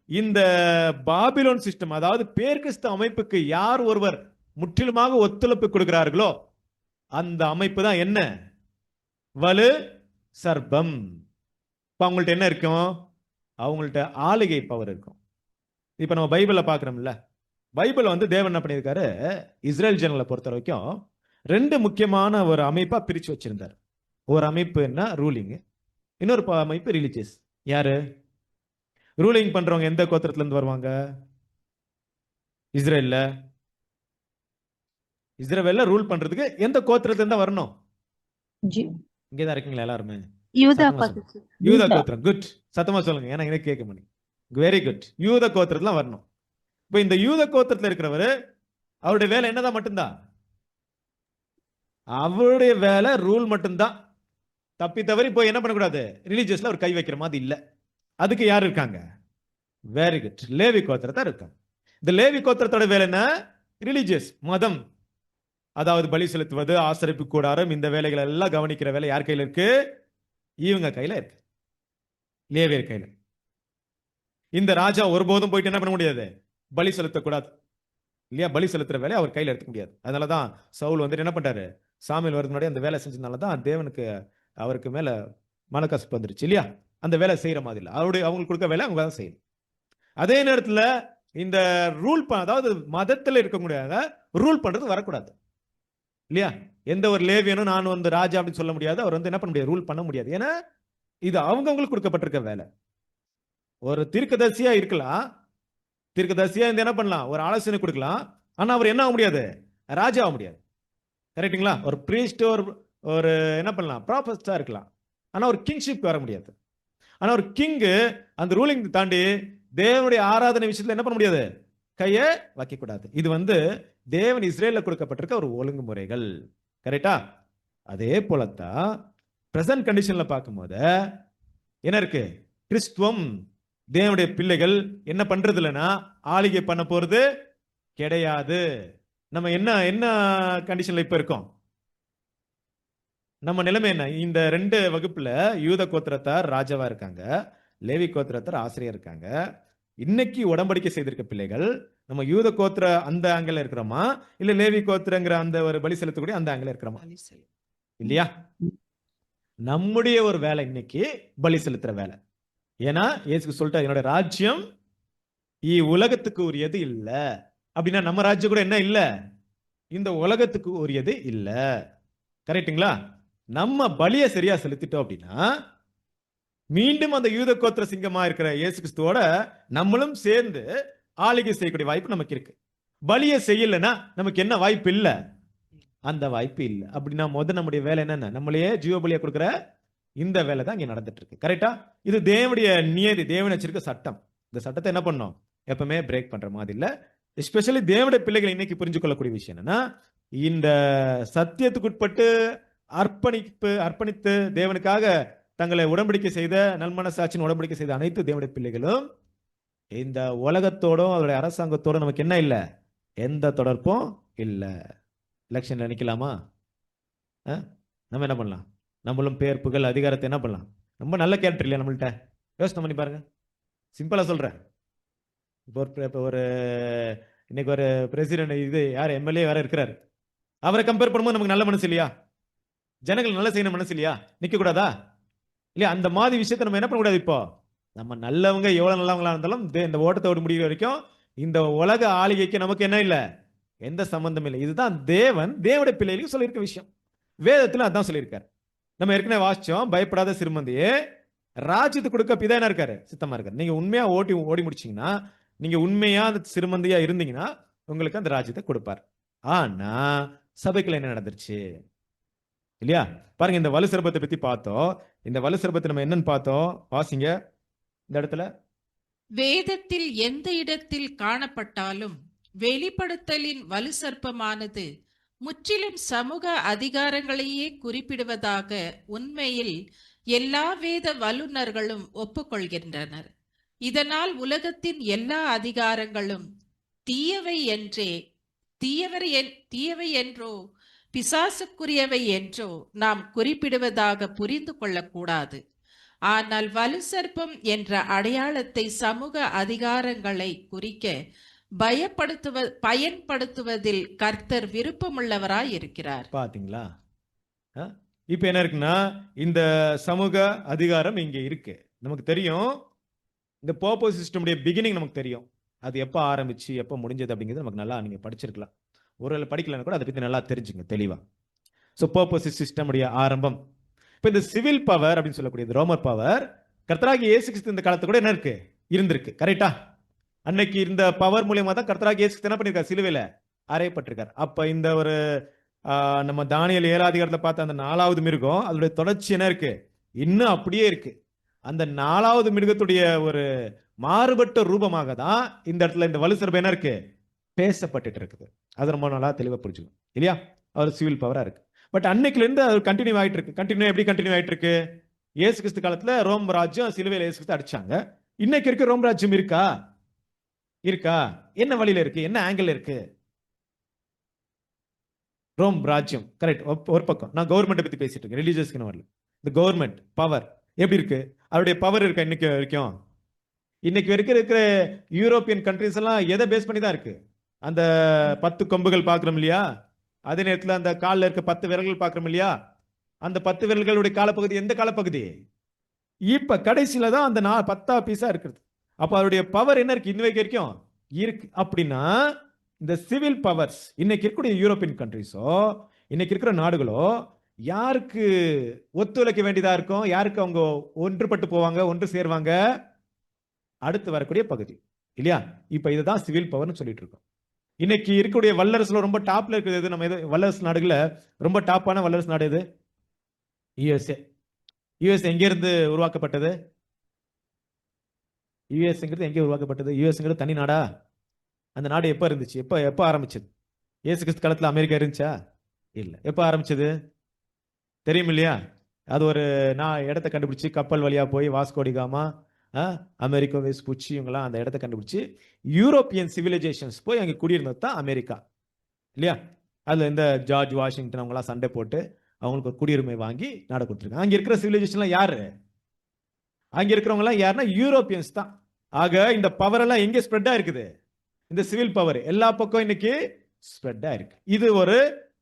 இந்த பாபிலோன் சிஸ்டம், அதாவது பேர்கிறிஸ்து அமைப்புக்கு யார் ஒருவர் முற்றிலுமாக ஒத்துழைப்பு கொடுக்கிறார்களோ அந்த அமைப்பு தான் என்ன? வலு சர்ப்பம். இப்ப அவங்கள்ட்ட என்ன இருக்கும்? அவங்கள்ட்ட ஆளுகை பவர் இருக்கும். இப்ப நம்ம பைபிள்ல பாக்குறோம்ல, பைபிள் வந்து தேவன் என்ன பண்ணியிருக்காரு, இஸ்ரேல் ஜனங்களை பொறுத்த வரைக்கும் 2 முக்கியமான ஒரு அமைப்பா பிரிச்சு வச்சிருந்தார். ஒரு அமைப்பு என்ன? ரூலிங். இன்னொரு அமைப்பு ரிலிஜியஸ். யாரு ரூலிங் பண்றவங்க? எந்த கோத்திரத்துல இருந்து வருவாங்க? இஸ்ரேல்ல ரூல் பண்றதுக்கு எந்த கோத்திரத்துல இருந்தா வரணும்? Ju- இங்கதான் இருக்கீங்களா எல்லாருமே? யூதா சத்தமா சொல்லுங்க. பாத்துச்சு. யூதா Judah. கோத்திரம். குட். சத்தமா சொல்லுங்க, ஏன்னா எனக்கு கேட்க மாட்டேங்க. Very good. யூத கோத்திரத்துல வரணும். இப்ப இந்த யூத கோத்திரத்துல இருக்கிறவரு அவருடைய வேலை என்னதான் மட்டும்தான்? அவருடைய வேலை ரூல் மட்டும்தான். தப்பி தவறி போய் என்ன பண்ணக்கூடாது, ரிலீஜியஸ்ல ஒரு கை வைக்கிற மாதிரி இல்ல. அதுக்கு யார் இருக்காங்க? வெரி குட், லேவி கோத்திரத்தை இருக்காங்க. இந்த லேவி கோத்திரத்தோட வேலை என்ன? ரிலீஜியஸ், மதம். அதாவது பலி செலுத்துவது, ஆசரிப்பு கூடாரம், இந்த வேலைகள் எல்லாம் கவனிக்கிற வேலை யார் கையில இருக்கு? இவங்க கையில இருக்கு, லேவியர் கையில. இந்த ராஜா ஒருபோதும் போயிட்டு என்ன பண்ண முடியாது, பலி செலுத்தக்கூடாது இல்லையா? பலி செலுத்துற வேலையை அவர் கையில எடுத்துக்க முடியாது. அதனாலதான் சவுல் வந்து என்ன பண்றாரு, சாமுவேல் வரது முன்னாடி அந்த வேலை செஞ்சதுனால தான் தேவனுக்கு அவருக்கு மேல மனக்கசப்பு வந்துருச்சு இல்லையா? அந்த வேலை செய்யற மாதிரி இல்லை, அவங்களுக்கு கொடுக்க வேலை அவங்க தான் செய்யணும். அதே நேரத்துல இந்த ரூல் அதாவது மதத்துல இருக்க முடியாத ரூல் பண்றது வரக்கூடாது இல்லையா? எந்த ஒரு லேவியனும் நான் வந்து ராஜா அப்படின்னு சொல்ல முடியாது. அவர் வந்து என்ன பண்ண முடியாது, ரூல் பண்ண முடியாது. ஏன்னா இது அவங்களுக்கு கொடுக்கப்பட்டிருக்க வேலை. ஒரு தீர்க்கதரிசியா இருக்கலாம், தீர்க்கதரிசியா இந்த என்ன பண்ணலாம், ஒரு ஆலோசனை கொடுக்கலாம். ஆனா அவர் என்ன ஆக முடியாது, ராஜா ஆக முடியாது. கரெக்டுங்களா? ஒரு பிரீஸ்ட், ஒரு என்ன பண்ணலாம், ப்ராஃபஸ்டா இருக்கலாம். ஆனா ஒரு கிங்ஷிப் வர முடியாது. ஆனா ஒரு கிங் அந்த ரூலிங் தாண்டி தேவனுடைய ஆராதனை விஷயத்துல என்ன பண்ண முடியாது, கையை வைக்க கூடாது. இது வந்து தேவன் இஸ்ரேல்ல கொடுக்கப்பட்டிருக்க ஒரு ஒழுங்குமுறைகள். கரெக்டா? அதே போலத்தான் பிரசன்ட் கண்டிஷன்ல பார்க்கும்போது என்ன இருக்கு, கிறிஸ்துவம் தேவனுடைய பிள்ளைகள் என்ன பண்றது இல்லைன்னா ஆளுகை பண்ண போறது கிடையாது. நம்ம என்ன என்ன கண்டிஷன்ல இப்ப இருக்கோம்? நம்ம நிலைமை என்ன? இந்த 2 வகுப்புல யூத கோத்திரத்தார் ராஜாவா இருக்காங்க, லேவி கோத்திரத்தார் ஆசிரியர் இருக்காங்க. இன்னைக்கு உடன்படிக்கை செய்திருக்க பிள்ளைகள் நம்ம யூத கோத்திர அந்த ஆங்கிள் இருக்கிறோமா, இல்ல லேவி கோத்திரங்கிற அந்த ஒரு பலி செலுத்தக்கூடிய அந்த ஆங்கிள் இருக்கிறோமா இல்லையா? நம்முடைய ஒரு வேலை இன்னைக்கு பலி செலுத்துற வேலை. ஏன்னா இயேசு சொல்லிட்டா, என்னோட ராஜ்யம் உலகத்துக்கு உரியது இல்ல அப்படின்னா நம்ம ராஜ்யம் கூட என்ன இல்ல, இந்த உலகத்துக்கு உரியது இல்ல. கரெக்டுங்களா? நம்ம பலியை சரியா செலுத்திட்டோம் அப்படின்னா மீண்டும் அந்த யூத கோத்திர சிங்கமா இருக்கிற இயேசு கிறிஸ்துவோட நம்மளும் சேர்ந்து ஆளுகை செய்யக்கூடிய வாய்ப்பு நமக்கு இருக்கு. பலியை செய்யலைன்னா நமக்கு என்ன வாய்ப்பு இல்ல, அந்த வாய்ப்பு இல்ல. அப்படின்னா நம்முடைய வேலை என்னன்னா, நம்மளையே ஜீவ பலியை கொடுக்கிற இந்த வேலை தான் இங்க நடந்துட்டு இருக்கு. கரெக்டா? இது தேவனுடைய நியதி, தேவன் வச்சிருக்க சட்டம். இந்த சட்டத்தை என்ன பண்ணோம், எப்பவுமே பிரேக் பண்ற மாதிரி இல்ல. எஸ்பெஷலி தேவனுடைய பிள்ளைகள் இன்னைக்கு புரிஞ்சு கொள்ளக்கூடிய விஷயம் என்னன்னா, இந்த சத்தியத்துக்குட்பட்டு அர்ப்பணித்து தேவனுக்காக தங்களை உடன்படிக்கை செய்த, நல்மனசாட்சியின் உடன்படிக்கை செய்த அனைத்து தேவனுடைய பிள்ளைகளும் இந்த உலகத்தோடும் அவருடைய அரசாங்கத்தோடும் நமக்கு என்ன இல்ல, எந்த தொடர்பும் இல்ல. எலெக்ஷன்ல நிக்கலாமா? நம்ம என்ன பண்ணலாம், நம்மளும் பேர் புகழ் அதிகாரத்தை என்ன பண்ணலாம், ரொம்ப நல்ல கேரக்டர் இல்லையா நம்மள்ட்ட? யோசனை பண்ணி பாருங்க. சிம்பிளா சொல்றேன். இப்போ ஒரு இன்னைக்கு ஒரு பிரசிடென்ட் இது யார் எம்எல்ஏ வேற இருக்கிறாரு, அவரை கம்பேர் பண்ணும்போது நமக்கு நல்ல மனசு இல்லையா? ஜனங்கள் நல்ல செய்யணும் மனசு இல்லையா? நிக்க கூடாதா இல்லையா? அந்த மாதிரி விஷயத்தை நம்ம என்ன பண்ண கூடாது. இப்போ நம்ம நல்லவங்க எவ்வளவு நல்லவங்களா இருந்தாலும் இந்த ஓட்டத்தோடு முடிகிற வரைக்கும் இந்த உலக ஆளுகைக்கு நமக்கு என்ன இல்லை, எந்த சம்பந்தம் இல்லை. இதுதான் தேவனுடைய பிள்ளைகளுக்கு சொல்லியிருக்க விஷயம். வேதத்துல அதான் சொல்லியிருக்காரு. நம்ம ஏற்கனவே வாசிச்சோம், பயப்படாத சிறுமந்தியே ராஜ்யத்தை கொடுக்க பிதா என்ன இருக்காரு, சித்தமா இருக்காரு. நீங்க உண்மையா ஓடி முடிச்சீங்கன்னா, நீங்க உண்மையா அந்த சிறுமந்தியா இருந்தீங்கன்னா உங்களுக்கு அந்த ராஜ்யத்தை கொடுப்பார். ஆனா சபைக்குள்ள என்ன நடந்துருச்சு இல்லையா? பாருங்க, இந்த வலு சிறப்பத்தை பத்தி பார்த்தோம். இந்த வலு சிறப்பத்தை நம்ம என்னன்னு பார்த்தோம், வாசிங்க இந்த இடத்துல. வேதத்தில் எந்த இடத்தில் காணப்பட்டாலும் வெளிப்படுத்தலின் வலு சர்ப்பமானது முற்றிலும் சமூக அதிகாரங்களையே குறிப்பிடுவதாக உண்மையில் எல்லா வேத வல்லுநர்களும் ஒப்புக்கொள்கின்றனர். இதனால் உலகத்தின் எல்லா அதிகாரங்களும் தீயவை என்றே தீயவை என்றோ பிசாசுக்குரியவை என்றோ நாம் குறிப்பிடுவதாக புரிந்து கொள்ளக்கூடாது. ஆனால் வலுசர்ப்பம் என்ற அடையாளத்தை சமூக அதிகாரங்களை குறிக்க பயன்படுத்துவதில் கர்த்தர் விருப்பமுள்ளவராய் இருக்கிறார். பாத்தீங்களா? இப்ப என்ன இருக்குன்னா, இந்த சமூக அதிகாரம் இங்க இருக்கு. நமக்கு தெரியும், இந்த பர்பஸ் சிஸ்டமுடைய பிகினிங் நமக்கு தெரியும். அது எப்ப ஆரம்பிச்சு எப்ப முடிஞ்சது அப்படிங்கிறது நமக்கு நல்லா நீங்க படிச்சிருக்கலாம். ஒருவேளை படிக்கலன்னா கூட அதை பத்தி நல்லா தெரிஞ்சுங்க தெளிவா. ஸோ பர்பஸ் சிஸ்டமுடைய ஆரம்பம். இப்ப இந்த சிவில் பவர் அப்படின்னு சொல்லக்கூடிய ரோமர் பவர் கர்த்தராகிய இயேசு கிறிஸ்து இந்த காலத்துல கூட என்ன இருக்கு இருந்திருக்கு. கரெக்டா? அன்னைக்கு இந்த பவர் மூலியமா தான் கர்த்தராகிய இயேசு கிறிஸ்து என்ன பண்ணிருக்காரு? சிலுவையில அறையப்பட்டிருக்கார். அப்ப இந்த ஒரு நம்ம தானியேல் 7 அதிகாரத்துல பார்த்த அந்த 4வது மிருகம் அதோட தொடர்ச்சி என்ன இருக்கு? இன்னும் அப்படியே இருக்கு. அந்த 4வது மிருகத்துடைய ஒரு மாறுபட்ட ரூபமாக தான் இந்த இடத்துல இந்த வலுசர்பம் என்ன இருக்கு? பேசப்பட்டு இருக்குது. அது ரொம்ப நல்லா தெளிவா புரிஞ்சுக்கணும் இல்லையா? அவர் சிவில் பவரா இருக்கு. பட் அன்னைக்குல இருந்து அது கண்டினியூ ஆயிட்டு இருக்கு. எப்படி கண்டினியூ ஆயிட்டு இருக்கு? இயேசு கிறிஸ்து காலத்துல ரோம் ராஜ்யம் சிலுவையில இயேசு கிறிஸ்து அடிச்சாங்க. இன்னைக்கு இருக்க ரோம் ராஜ்யம் இருக்கா? என்ன வழியில இருக்கு? என்ன ஆங்கிள் இருக்கு? ரோம் ராஜ்யம் கரெக்ட் ஒரு பக்கம். நான் கவர்மெண்ட் பத்தி பேசிட்டு இருக்கேன், ரிலீஜியஸ்க்கு வரல. இந்த கவர்மெண்ட் பவர் எப்படி இருக்கு? அவருடைய பவர் இருக்கா இன்னைக்கு வரைக்கும்? இன்னைக்கு வரைக்கும் இருக்கிற யூரோப்பியன் கண்ட்ரிஸ் எல்லாம் எதை பேஸ் பண்ணி தான் இருக்கு? அந்த 10 கொம்புகள் பார்க்கிறோம் இல்லையா? அதே நேரத்தில் அந்த காலில் இருக்க 10 விரல்கள் பார்க்கிறோம் இல்லையா? அந்த 10 விரல்களுடைய காலப்பகுதி எந்த காலப்பகுதி? இப்ப கடைசியில தான் அந்த 10 பீஸா இருக்கிறது. அப்ப அவருடைய பவர் என்ன இருக்கு? இன்னைக்கு வரைக்கும் இருக்கு. அப்படின்னா இந்த சிவில் பவர்ஸ் இன்னைக்கு இருக்கக்கூடிய யூரோப்பியன் கண்ட்ரிஸோ இன்னைக்கு இருக்கிற நாடுகளோ யாருக்கு ஒத்துழைக்க வேண்டியதா இருக்கும்? யாருக்கு அவங்க ஒன்றுபட்டு போவாங்க, ஒன்று சேருவாங்க? அடுத்து வரக்கூடிய பகுதி இல்லையா? இப்ப இதுதான் சிவில் பவர்னு சொல்லிட்டு இருக்கோம். இன்னைக்கு இருக்கக்கூடிய வல்லரசுல ரொம்ப டாப்ல இருக்குது. நம்ம வல்லரசு நாடுகள்ல ரொம்ப டாப்பான வல்லரசு நாடு எது? யுஎஸ்ஏ. யுஎஸ் எங்க இருந்து உருவாக்கப்பட்டது? யுஎஸ்ங்கிறது எங்க உருவாக்கப்பட்டது? யுஎஸ்ங்கிறது தனி நாடா? அந்த நாடு எப்ப இருந்துச்சு? எப்ப ஆரம்பிச்சது? இயேசு கிறிஸ்து காலத்துல அமெரிக்கா இருந்துச்சா? இல்ல. எப்ப ஆரம்பிச்சது தெரியும் இல்லையா? அது ஒரு இடத்தை கண்டுபிடிச்சு கப்பல் வழியா போய் வாஸ்கோடி காமா, அமெரிக்கா வெஸ்புச்சி இவங்கெல்லாம் அந்த இடத்தை கண்டுபிடிச்சு யூரோப்பியன் சிவிலைசேஷன்ஸ் போய் அங்கே குடியிருந்தது தான் அமெரிக்கா இல்லையா? அதுல இந்த ஜார்ஜ் வாஷிங்டன் அவங்களாம் சண்டை போட்டு அவங்களுக்கு ஒரு குடியுரிமை வாங்கி நாடு கொடுத்துருக்காங்க. அங்க இருக்கிற சிவிலைசேஷன்லாம் யாரு? அங்க இருக்கிறவங்க எல்லாம் யாருன்னா யூரோப்பியன்ஸ் தான். ஆக இந்த பவர் எல்லாம் எங்க ஸ்ப்ரெட்டா இருக்குது? இந்த சிவில் பவர் எல்லா பக்கம் இன்னைக்கு ஸ்ப்ரெட்டா இருக்கு. இது ஒரு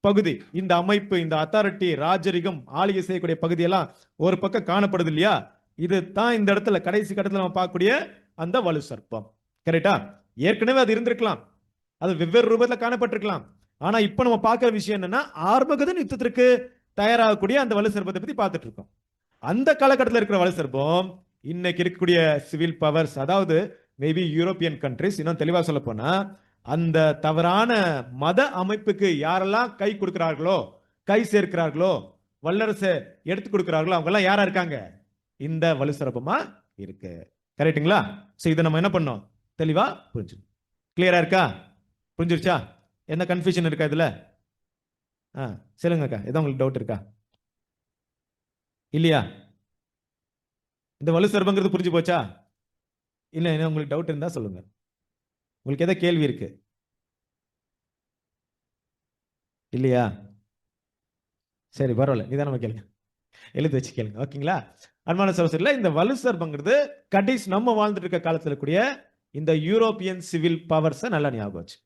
பகுதி. இந்த அமைப்பு, இந்த அத்தாரிட்டி, ராஜரிகம், ஆளுகை செய்யக்கூடிய பகுதியெல்லாம் ஒரு பக்கம் காணப்படுது இல்லையா? இது தான் இந்த இடத்துல கடைசி கட்டத்தில் நம்ம பார்க்கக்கூடிய அந்த வலு சர்ப்பம். கரெக்டா? ஏற்கனவே அது இருந்திருக்கலாம், அது வெவ்வேறு ரூபத்தில் காணப்பட்டிருக்கலாம். ஆனா இப்ப நம்ம பார்க்கிற விஷயம் என்னன்னா, ஆர்மகதன் யுத்தத்திற்கு தயாராகக்கூடிய அந்த வலு சர்ப்பத்தை பத்தி பார்த்துட்டு இருக்கோம். அந்த காலகட்டத்தில் இருக்கிற வலு சர்ப்பம் இன்னைக்கு இருக்கக்கூடிய சிவில் பவர்ஸ், அதாவது மேபி யூரோப்பியன் கண்ட்ரிஸ், இன்னும் தெளிவா சொல்ல போனா அந்த தவறான மத அமைப்புக்கு யாரெல்லாம் கை கொடுக்கிறார்களோ, கை சேர்க்கிறார்களோ, வல்லரசு எடுத்து கொடுக்கிறார்களோ அவங்க எல்லாம் யாரா இருக்காங்க? இந்த வலு சர்ப்பமா இருக்கு. கரெக்ட்டுங்களா? சோ இதை நம்ம என்ன பண்ணோம்? தெளிவா புரிஞ்சு. கிளியரா இருக்கா? புரிஞ்சிருச்சா? என்ன கன்ஃபியூஷன் இருக்கா இதுல? சொல்லுங்கக்கா, ஏதோ உங்களுக்கு டவுட் இருக்கா? இல்லையா? இந்த வலு சர்ப்பங்கிறது புரிஞ்சு போச்சா? இல்ல என்ன உங்களுக்கு டவுட் இருந்தா சொல்லுங்க. உங்களுக்கு ஏதாவது கேள்வி இருக்கு இல்லையா? சரி, பரவாயில்ல, நீதான் நம்ம கேளுங்க, எழுதி வச்சு கேளுங்க. ஓகேங்களா? அன்பான சகோதரர்களே, இந்த வலு சர்ப்பங்கிறது கடைசி நம்ம வாழ்ந்துட்டு இருக்க காலத்துல கூடிய இந்த யூரோப்பியன் சிவில் பவர்ஸை நல்லா ஞாபகம் வச்சு.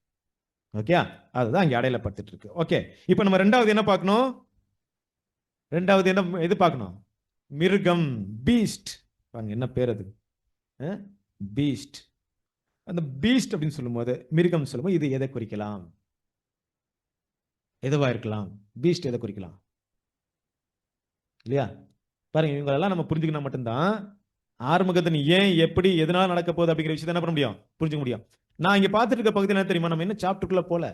ஓகே, அதுதான் இங்க அடையாளப்படுத்திட்டு இருக்கு. ஓகே, இப்போ நம்ம ரெண்டாவது என்ன பார்க்கணும்? ரெண்டாவது என்ன எது பார்க்கணும்? மிருகம், பீஸ்ட். என்ன பேர் அது? பீஸ்ட். அந்த பீஸ்ட் அப்படின்னு சொல்லும்போது, மிருகம் சொல்லும்போது இது எதை குறிக்கலாம்? எதுவா இருக்கலாம்? பீஸ்ட் எதை குறிக்கலாம்? இல்லையா? பாருங்க, இவங்களெல்லாம் நம்ம புரிஞ்சுக்கணும் மட்டும்தான் ஆறுமுகத்தின் ஏன், எப்படி, எதனால நடக்க போகுது அப்படிங்கிற விஷயத்தை என்ன பண்ண முடியும்? புரிஞ்சுக்க முடியும். நான் இங்க பார்த்துட்டு இருக்க பகுதி என்ன தெரியுமா? நம்ம என்ன சாப்டருக்குள்ள போல,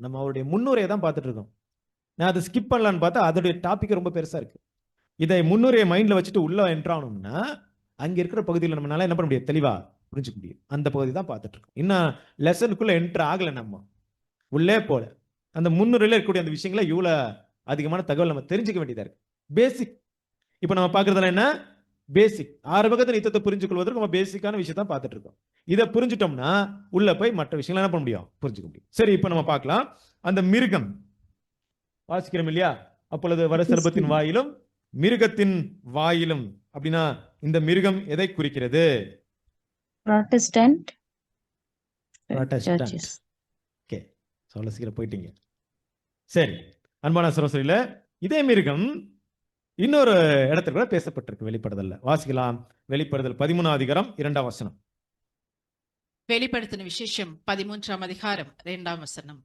நம்ம அவருடைய முன்னுரையை தான் பார்த்துட்டு இருக்கோம். நான் அதை ஸ்கிப் பண்ணலான்னு பார்த்தா அதோடைய டாபிக் ரொம்ப பெருசா இருக்கு. இதை முன்னுரையை மைண்ட்ல வச்சுட்டு உள்ள என்ட்ராகணும்னா அங்க இருக்கிற பகுதியில் நம்மளால என்ன பண்ண முடியும்? தெளிவா புரிஞ்சுக்க முடியும். அந்த பகுதி தான் பார்த்துட்டு இருக்கோம். இன்னும் லெசனுக்குள்ள என்டர் ஆகல, நம்ம உள்ளே போல. அந்த முன்னுரையில இருக்கக்கூடிய அந்த விஷயங்களை இவ்வளவு அதிகமான தகவல் நம்ம தெரிஞ்சுக்க வேண்டியதா இருக்கு. பேசிக். இப்ப நம்ம பாக்குறதுல என்ன? பேசிக். ஆரம்பகத்த நித்தத்தை புரிஞ்சு கொள்வதற்கு நம்ம பேசிக்கான விஷயத்தை பார்த்துட்டு இருக்கோம். இதை புரிஞ்சுட்டோம்னா உள்ள போய் மற்ற விஷயங்களை என்ன பண்ண முடியும்? புரிஞ்சுக்க முடியும். சரி, இப்ப நம்ம பார்க்கலாம். அந்த மிருகம் வாசிக்கிறோம் இல்லையா? அப்பொழுது வருசர்பத்தின் வாயிலும் மிருகத்தின் வாயிலும் அப்படின்னா இந்த மிருகம் எதை குறிக்கிறது? Protestant Protestant. churches. ஓகே, சொல்ல சீக்கிரம் போயிட்டீங்க. சரி, அன்பான சரோசரியில இதே மிருகம் இன்னொரு இடத்துல கூட பேசப்பட்டிருக்கு வெளிப்படுதல்ல. வாசிக்கலாம். வெளிப்படுதல் 13ஆம் அதிகாரம் 2ஆம் வசனம். வெளிப்படுத்தின விசேஷம் 13ஆம் அதிகாரம் 2ஆம் வசனம்.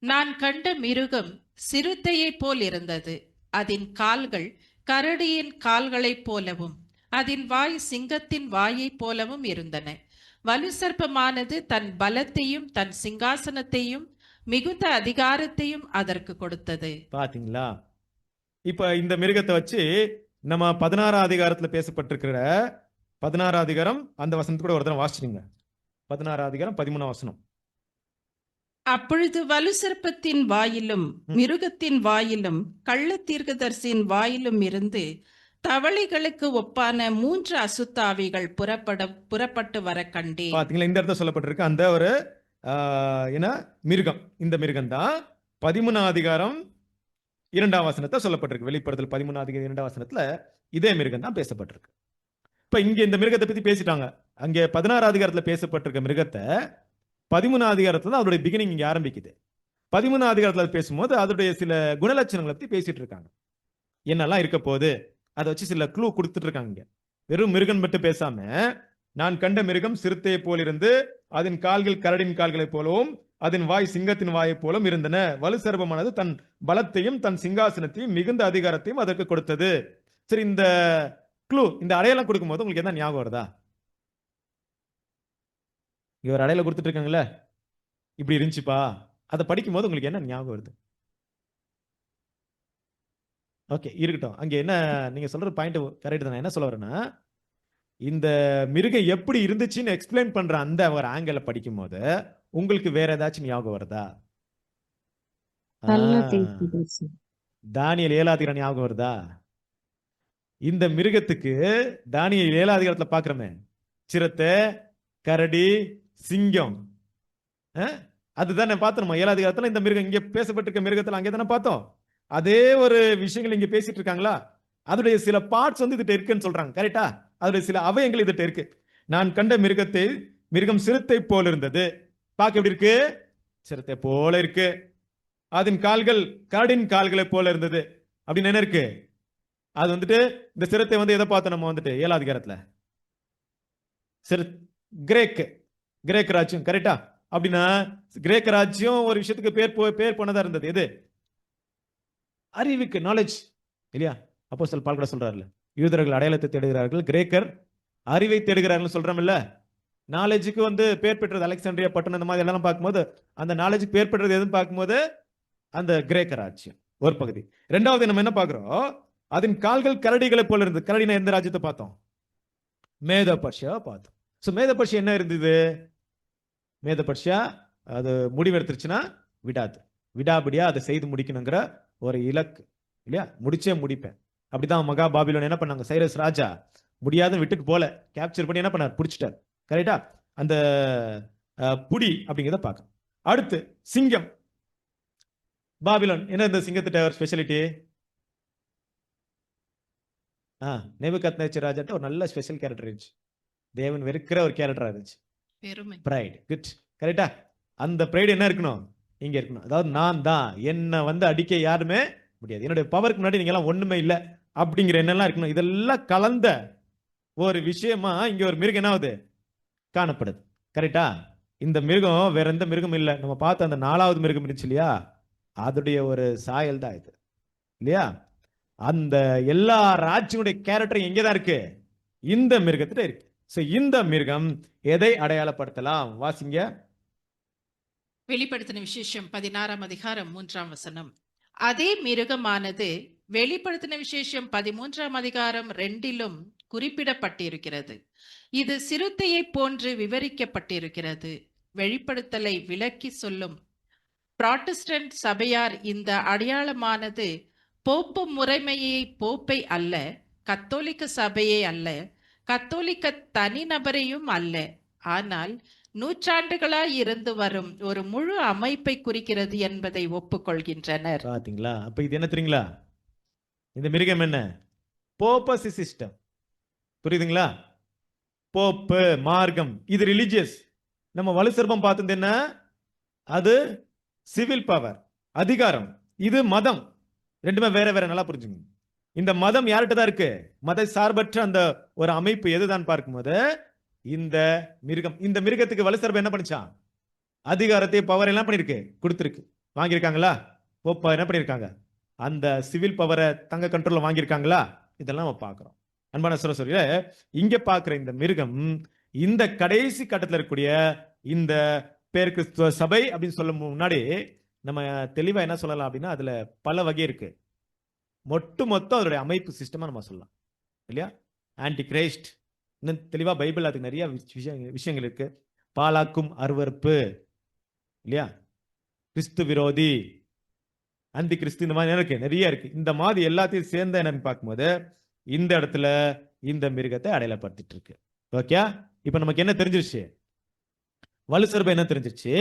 நான் கண்ட மிருகம் சிறுத்தையைப் போல் இருந்தது. அதன் கால்கள் கரடியின் கால்களைப் போலவும் அதன் வாய் சிங்கத்தின் வாயைப் போலவும் இருந்தன. வலுசர்ப்பமானது தன் பலத்தையும் தன் சிங்காசனத்தையும் மிகுந்த அதிகாரத்தையும் அதற்கு கொடுத்தது. பாத்தீங்களா? இப்ப இந்த மிருகத்தை வச்சு நம்ம 16ஆம் அதிகாரத்துல பேசப்பட்டிருக்கிற 16ஆம் அதிகாரம் அந்த வசனத்து கூட ஒரு தடவை வாசிச்சுங்க. 16ஆம் அதிகாரம் 13ஆம் வசனம். அப்பொழுது வலுசர்ப்பத்தின் வாயிலும் மிருகத்தின் வாயிலும் கள்ள தீர்க்கதரிசியின் வாயிலும் இருந்து தவளைகளுக்கு ஒப்பான 3 அசுத்தாவிகள் புறப்பட்டு வர கண்டேன். பாத்தீங்களா? இந்த இடத்துல சொல்லப்பட்டிருக்கு அந்த ஒரு என்ன மிருகம். இந்த மிருகம் தான் 13ஆம் அதிகாரம் 2ஆம் வசனத்தை சொல்லப்பட்டிருக்கு. வெளிப்படுதல் 13ஆம் அதிகாரம் 2ஆம் வசனத்துல இதே மிருகம் தான் பேசப்பட்டிருக்கு. இப்ப இங்க இந்த மிருகத்தை பத்தி பேசிட்டாங்க. அங்கே 16ஆம் அதிகாரத்துல பேசப்பட்டிருக்க மிருகத்தை 13ஆம் அதிகாரத்துல தான் அதோட பிகினிங் இங்க ஆரம்பிக்குது. 13ஆம் அதிகாரத்துல பேசும்போது அதோடைய சில குணலட்சணங்களை பத்தி பேசிட்டு இருக்காங்க. என்னெல்லாம் இருக்க போகுது அதை வச்சு சில க்ளூ கொடுத்துட்டு இருக்காங்க. வெறும் மிருகம் மட்டும் பேசாம, நான் கண்ட மிருகம் சிறுத்தையை போல் இருந்து அதன் கால்கள் கரடின் கால்களைப் போலவும் அதன் வாய் சிங்கத்தின் வாயைப் போலும் இருந்தன. வலுசர்பமானது தன் பலத்தையும் தன் சிங்காசனத்தையும் மிகுந்த அதிகாரத்தையும் அதற்கு கொடுத்தது. சரி, இந்த க்ளூ, இந்த அடையாளம் கொடுக்கும் போது உங்களுக்கு என்ன ஞாபகம் வருதா? இங்க ஒரு அடையாளம் கொடுத்துட்டு இருக்காங்கல்ல, இப்படி இருந்துச்சுப்பா, அதை படிக்கும் போது உங்களுக்கு என்ன ஞாபகம் வருது? ஓகே, இருக்கட்டும். அங்க என்ன நீங்க சொல்ற பாயிண்ட் கரெக்ட் தான். என்ன சொல்ல வரேன்னா, இந்த மிருகம் எப்படி இருந்துச்சுன்னு எக்ஸ்பிளைன் பண்ற அந்த ஒரு ஆங்கிள் படிக்கும் போது உங்களுக்கு வேற ஏதாச்சும் ஞாபகம் வருதா? கள்ள தீர்க்கதரிசி. தானியேல் 7ஆம் அதிகாரம் ஞாபகம் வருதா? இந்த மிருகத்துக்கு தானியேல் 7ஆம் அதிகாரத்துல பாக்குறோமே, சிறுத்தை, கரடி, சிங்கம், அதுதானே பார்த்தோம் 7ஆம் அதிகாரத்துல. இந்த மிருகம் இங்க பேசப்பட்டிருக்க மிருகத்துல அங்கே தானே பார்த்தோம். அதே ஒரு விஷயங்கள் இங்க பேசிட்டு இருக்காங்களா? அதோடைய சில பார்ட்ஸ் வந்து இதுட்ட இருக்குன்னு சொல்றாங்க. கரெக்டா? அதோடைய சில அவயங்கள் இதுட்ட இருக்கு. நான் கண்ட மிருகம் சிறுத்தை போல இருந்தது. பார்க்க எப்படி இருக்கு? சிறுத்தை போல இருக்கு. அதன் கால்கள் கரடின் கால்களை போல இருந்தது. அப்படின்னு என்ன இருக்கு? அது வந்துட்டு இந்த சிறுத்தை வந்து எதை பார்த்தோம் நம்ம வந்துட்டு 7ஆம் அதிகாரத்துல? கிரேக் ராஜ்யம். கரெக்டா? அப்படின்னா கிரேக்க ராஜ்யம் ஒரு விஷயத்துக்கு பேர் போனதா இருந்தது. எது? அறிவுக்கு, நாலேஜ் இல்லையா? அப்போஸ்தலன் பவுல் கூட சொல்றாருல, யூதர்கள் அடையாளத்தை தேடுகிறார்கள், கிரேக்கர் அறிவை தேடுகிறார்கள் சொல்றோம் இல்ல. நாலேஜுக்கு வந்து பேர் பெற்றது அலெக்சாண்ட்ரியா பட்டணம், இந்த மாதிரி எல்லாம் பார்க்கும்போது அந்த நாலேஜுக்கு பேர் பெற்றது எதுன்னு பார்க்கும்போது அந்த கிரேக்க ராஜ்யம் ஒரு பகுதி. ரெண்டாவது நம்ம என்ன பார்க்கிறோம்? அதன் கால்கள் கரடிகளை போல இருந்தது. கரடினா எந்த ராஜ்யத்தை பார்த்தோம்? மேத பர்ஷியா பார்த்தோம். சோ மேத பர்ஷியா என்ன இருந்தது? மேத பர்ஷியா அது முடிவெடுத்துருச்சுன்னா விடாபிடியா அதை செய்து முடிக்கணுங்கிற ஒரு இலக்கு இல்லையா? முடிச்சே முடிப்பேன். அப்படிதான் மகா பாபிலோன் என்ன பண்ணாங்க? சைரஸ் ராஜா முடியாத விட்டுட்டு போல, கேப்சர் பண்ணி என்ன பண்ணார்? பிடிச்சிட்டார். கரெக்டா? அந்த புடி அப்படிங்கிறத பார்க்க. அடுத்து சிங்கம். பாபிலோன் என்ன இந்த சிங்கத்திட்ட ஒரு ஸ்பெஷாலிட்டி? நேபுகாத்நேச்சர் ராஜாட்ட ஒரு நல்ல ஸ்பெஷல் கேரக்டர் இருந்துச்சு. தேவன் வெறுக்கிற ஒரு கேரக்டரா இருந்துச்சு. பிரைட். குட். கரெக்டா? அந்த பிரைட் என்ன இருக்கணும்? இங்க இருக்கணும். அதாவது நான் தான், என்ன வந்து அடிக்க யாருமே முடியாது, என்னுடைய பவருக்கு முன்னாடி நீங்க எல்லாம் ஒண்ணுமே இல்லை அப்படிங்கிற எண்ணெல்லாம் இருக்கணும். இதெல்லாம் கலந்த ஒரு விஷயமா இங்க ஒரு மிருகம் என்ன ஆகுது? காணப்படுது. கரெக்டா? இந்த மிருகம் வேற எந்த மிருகம் இல்லை. நம்ம பார்த்த அந்த 4வது மிருகம் இருந்துச்சு இல்லையா? அதோடைய ஒரு சாயல் தான் இது இல்லையா? அந்த எல்லா ராஜ்யனுடைய கேரக்டரும் எங்கேதான் இருக்கு? இந்த மிருகத்திட்ட இருக்கு. சோ இந்த மிருகம் எதை அடையாளப்படுத்தலாம்? வாசிங்க. வெளிப்படுத்தின விசேஷம் 16ஆம் அதிகாரம் 3ஆம் வசனம். அதே மிருகமானது வெளிப்படுத்தின விசேஷம் 13ஆம் அதிகாரம் 2லும் குறிப்பிடப்பட்டிருக்கிறது. இது சிறுத்தையை போன்று விவரிக்கப்பட்டிருக்கிறது. வெளிப்படுத்தலை விளக்கி சொல்லும் புராட்டஸ்டன்ட் சபையார் இந்த அடையாளமானது போப்பு முறைமையை போப்பை அல்ல, கத்தோலிக்க சபையை அல்ல, கத்தோலிக்க தனிநபரையும் அல்ல, ஆனால் நூற்றாண்டுகளாய் இருந்து வரும் ஒரு முழு அமைப்பை குறிக்கிறது என்பதை ஒப்புக்கொள்கின்றனர். பாத்தீங்களா? அப்ப இது என்ன தெரியுங்களா? இந்த மிருகம் என்ன? போப்பசி சிஸ்டம். புரியுதுங்களா? போப்பு மார்க்கம் இது ரிலிஜியஸ். நம்ம வலுசர்பம் பார்த்தது என்ன? அது சிவில் பவர், அதிகாரம். இது மதம். ரெண்டுமே வேற வேற, நல்லா புரிஞ்சுங்க. இந்த மதம் யார்கிட்ட தான் இருக்கு? மத சார்பற்ற அந்த ஒரு அமைப்பு எதுதான் பார்க்கும்போது இந்த மிருகம். இந்த மிருகத்துக்கு வலுசர்பம் என்ன பண்ணிச்சான்? அதிகாரத்தை பவர் எல்லாம் பண்ணிருக்கு, கொடுத்துருக்கு. வாங்கியிருக்காங்களா? போப்பா என்ன பண்ணியிருக்காங்க? அந்த சிவில் பவரை தங்க கண்ட்ரோல்ல வாங்கியிருக்காங்களா? இதெல்லாம் நம்ம பார்க்கிறோம். அன்பான சகோதரர்களே, இங்க பார்க்கிற இந்த மிருகம் இந்த கடைசி கட்டத்தில் இருக்கக்கூடிய இந்த பேர் கிறிஸ்துவ சபை அப்படின்னு சொல்ல முன்னாடி நம்ம தெளிவா என்ன சொல்லலாம் அப்படின்னா, அதுல பல வகை இருக்கு. மொத்தம் அதோடைய அமைப்பு சிஸ்டமா நம்ம சொல்லலாம் இல்லையா? ஆன்டி கிரைஸ்ட், இன்னும் தெளிவா பைபிள் அதுக்கு நிறைய விஷயங்கள் இருக்கு. பாலாக்கும் அருவருப்பு இல்லையா? கிறிஸ்து விரோதி, அந்தி கிறிஸ்து, இந்த மாதிரி இருக்கு, நிறைய இருக்கு. இந்த மாதிரி எல்லாத்தையும் சேர்ந்த என்னன்னு பார்க்கும்போது இந்த இடத்துல இந்த மிருகத்தை அடையாளப்படுத்திட்டு இருக்கு. ஓகே, இப்ப நமக்கு என்ன தெரிஞ்சிருச்சு? வலுசர்பம் என்ன தெரிஞ்சிருச்சு,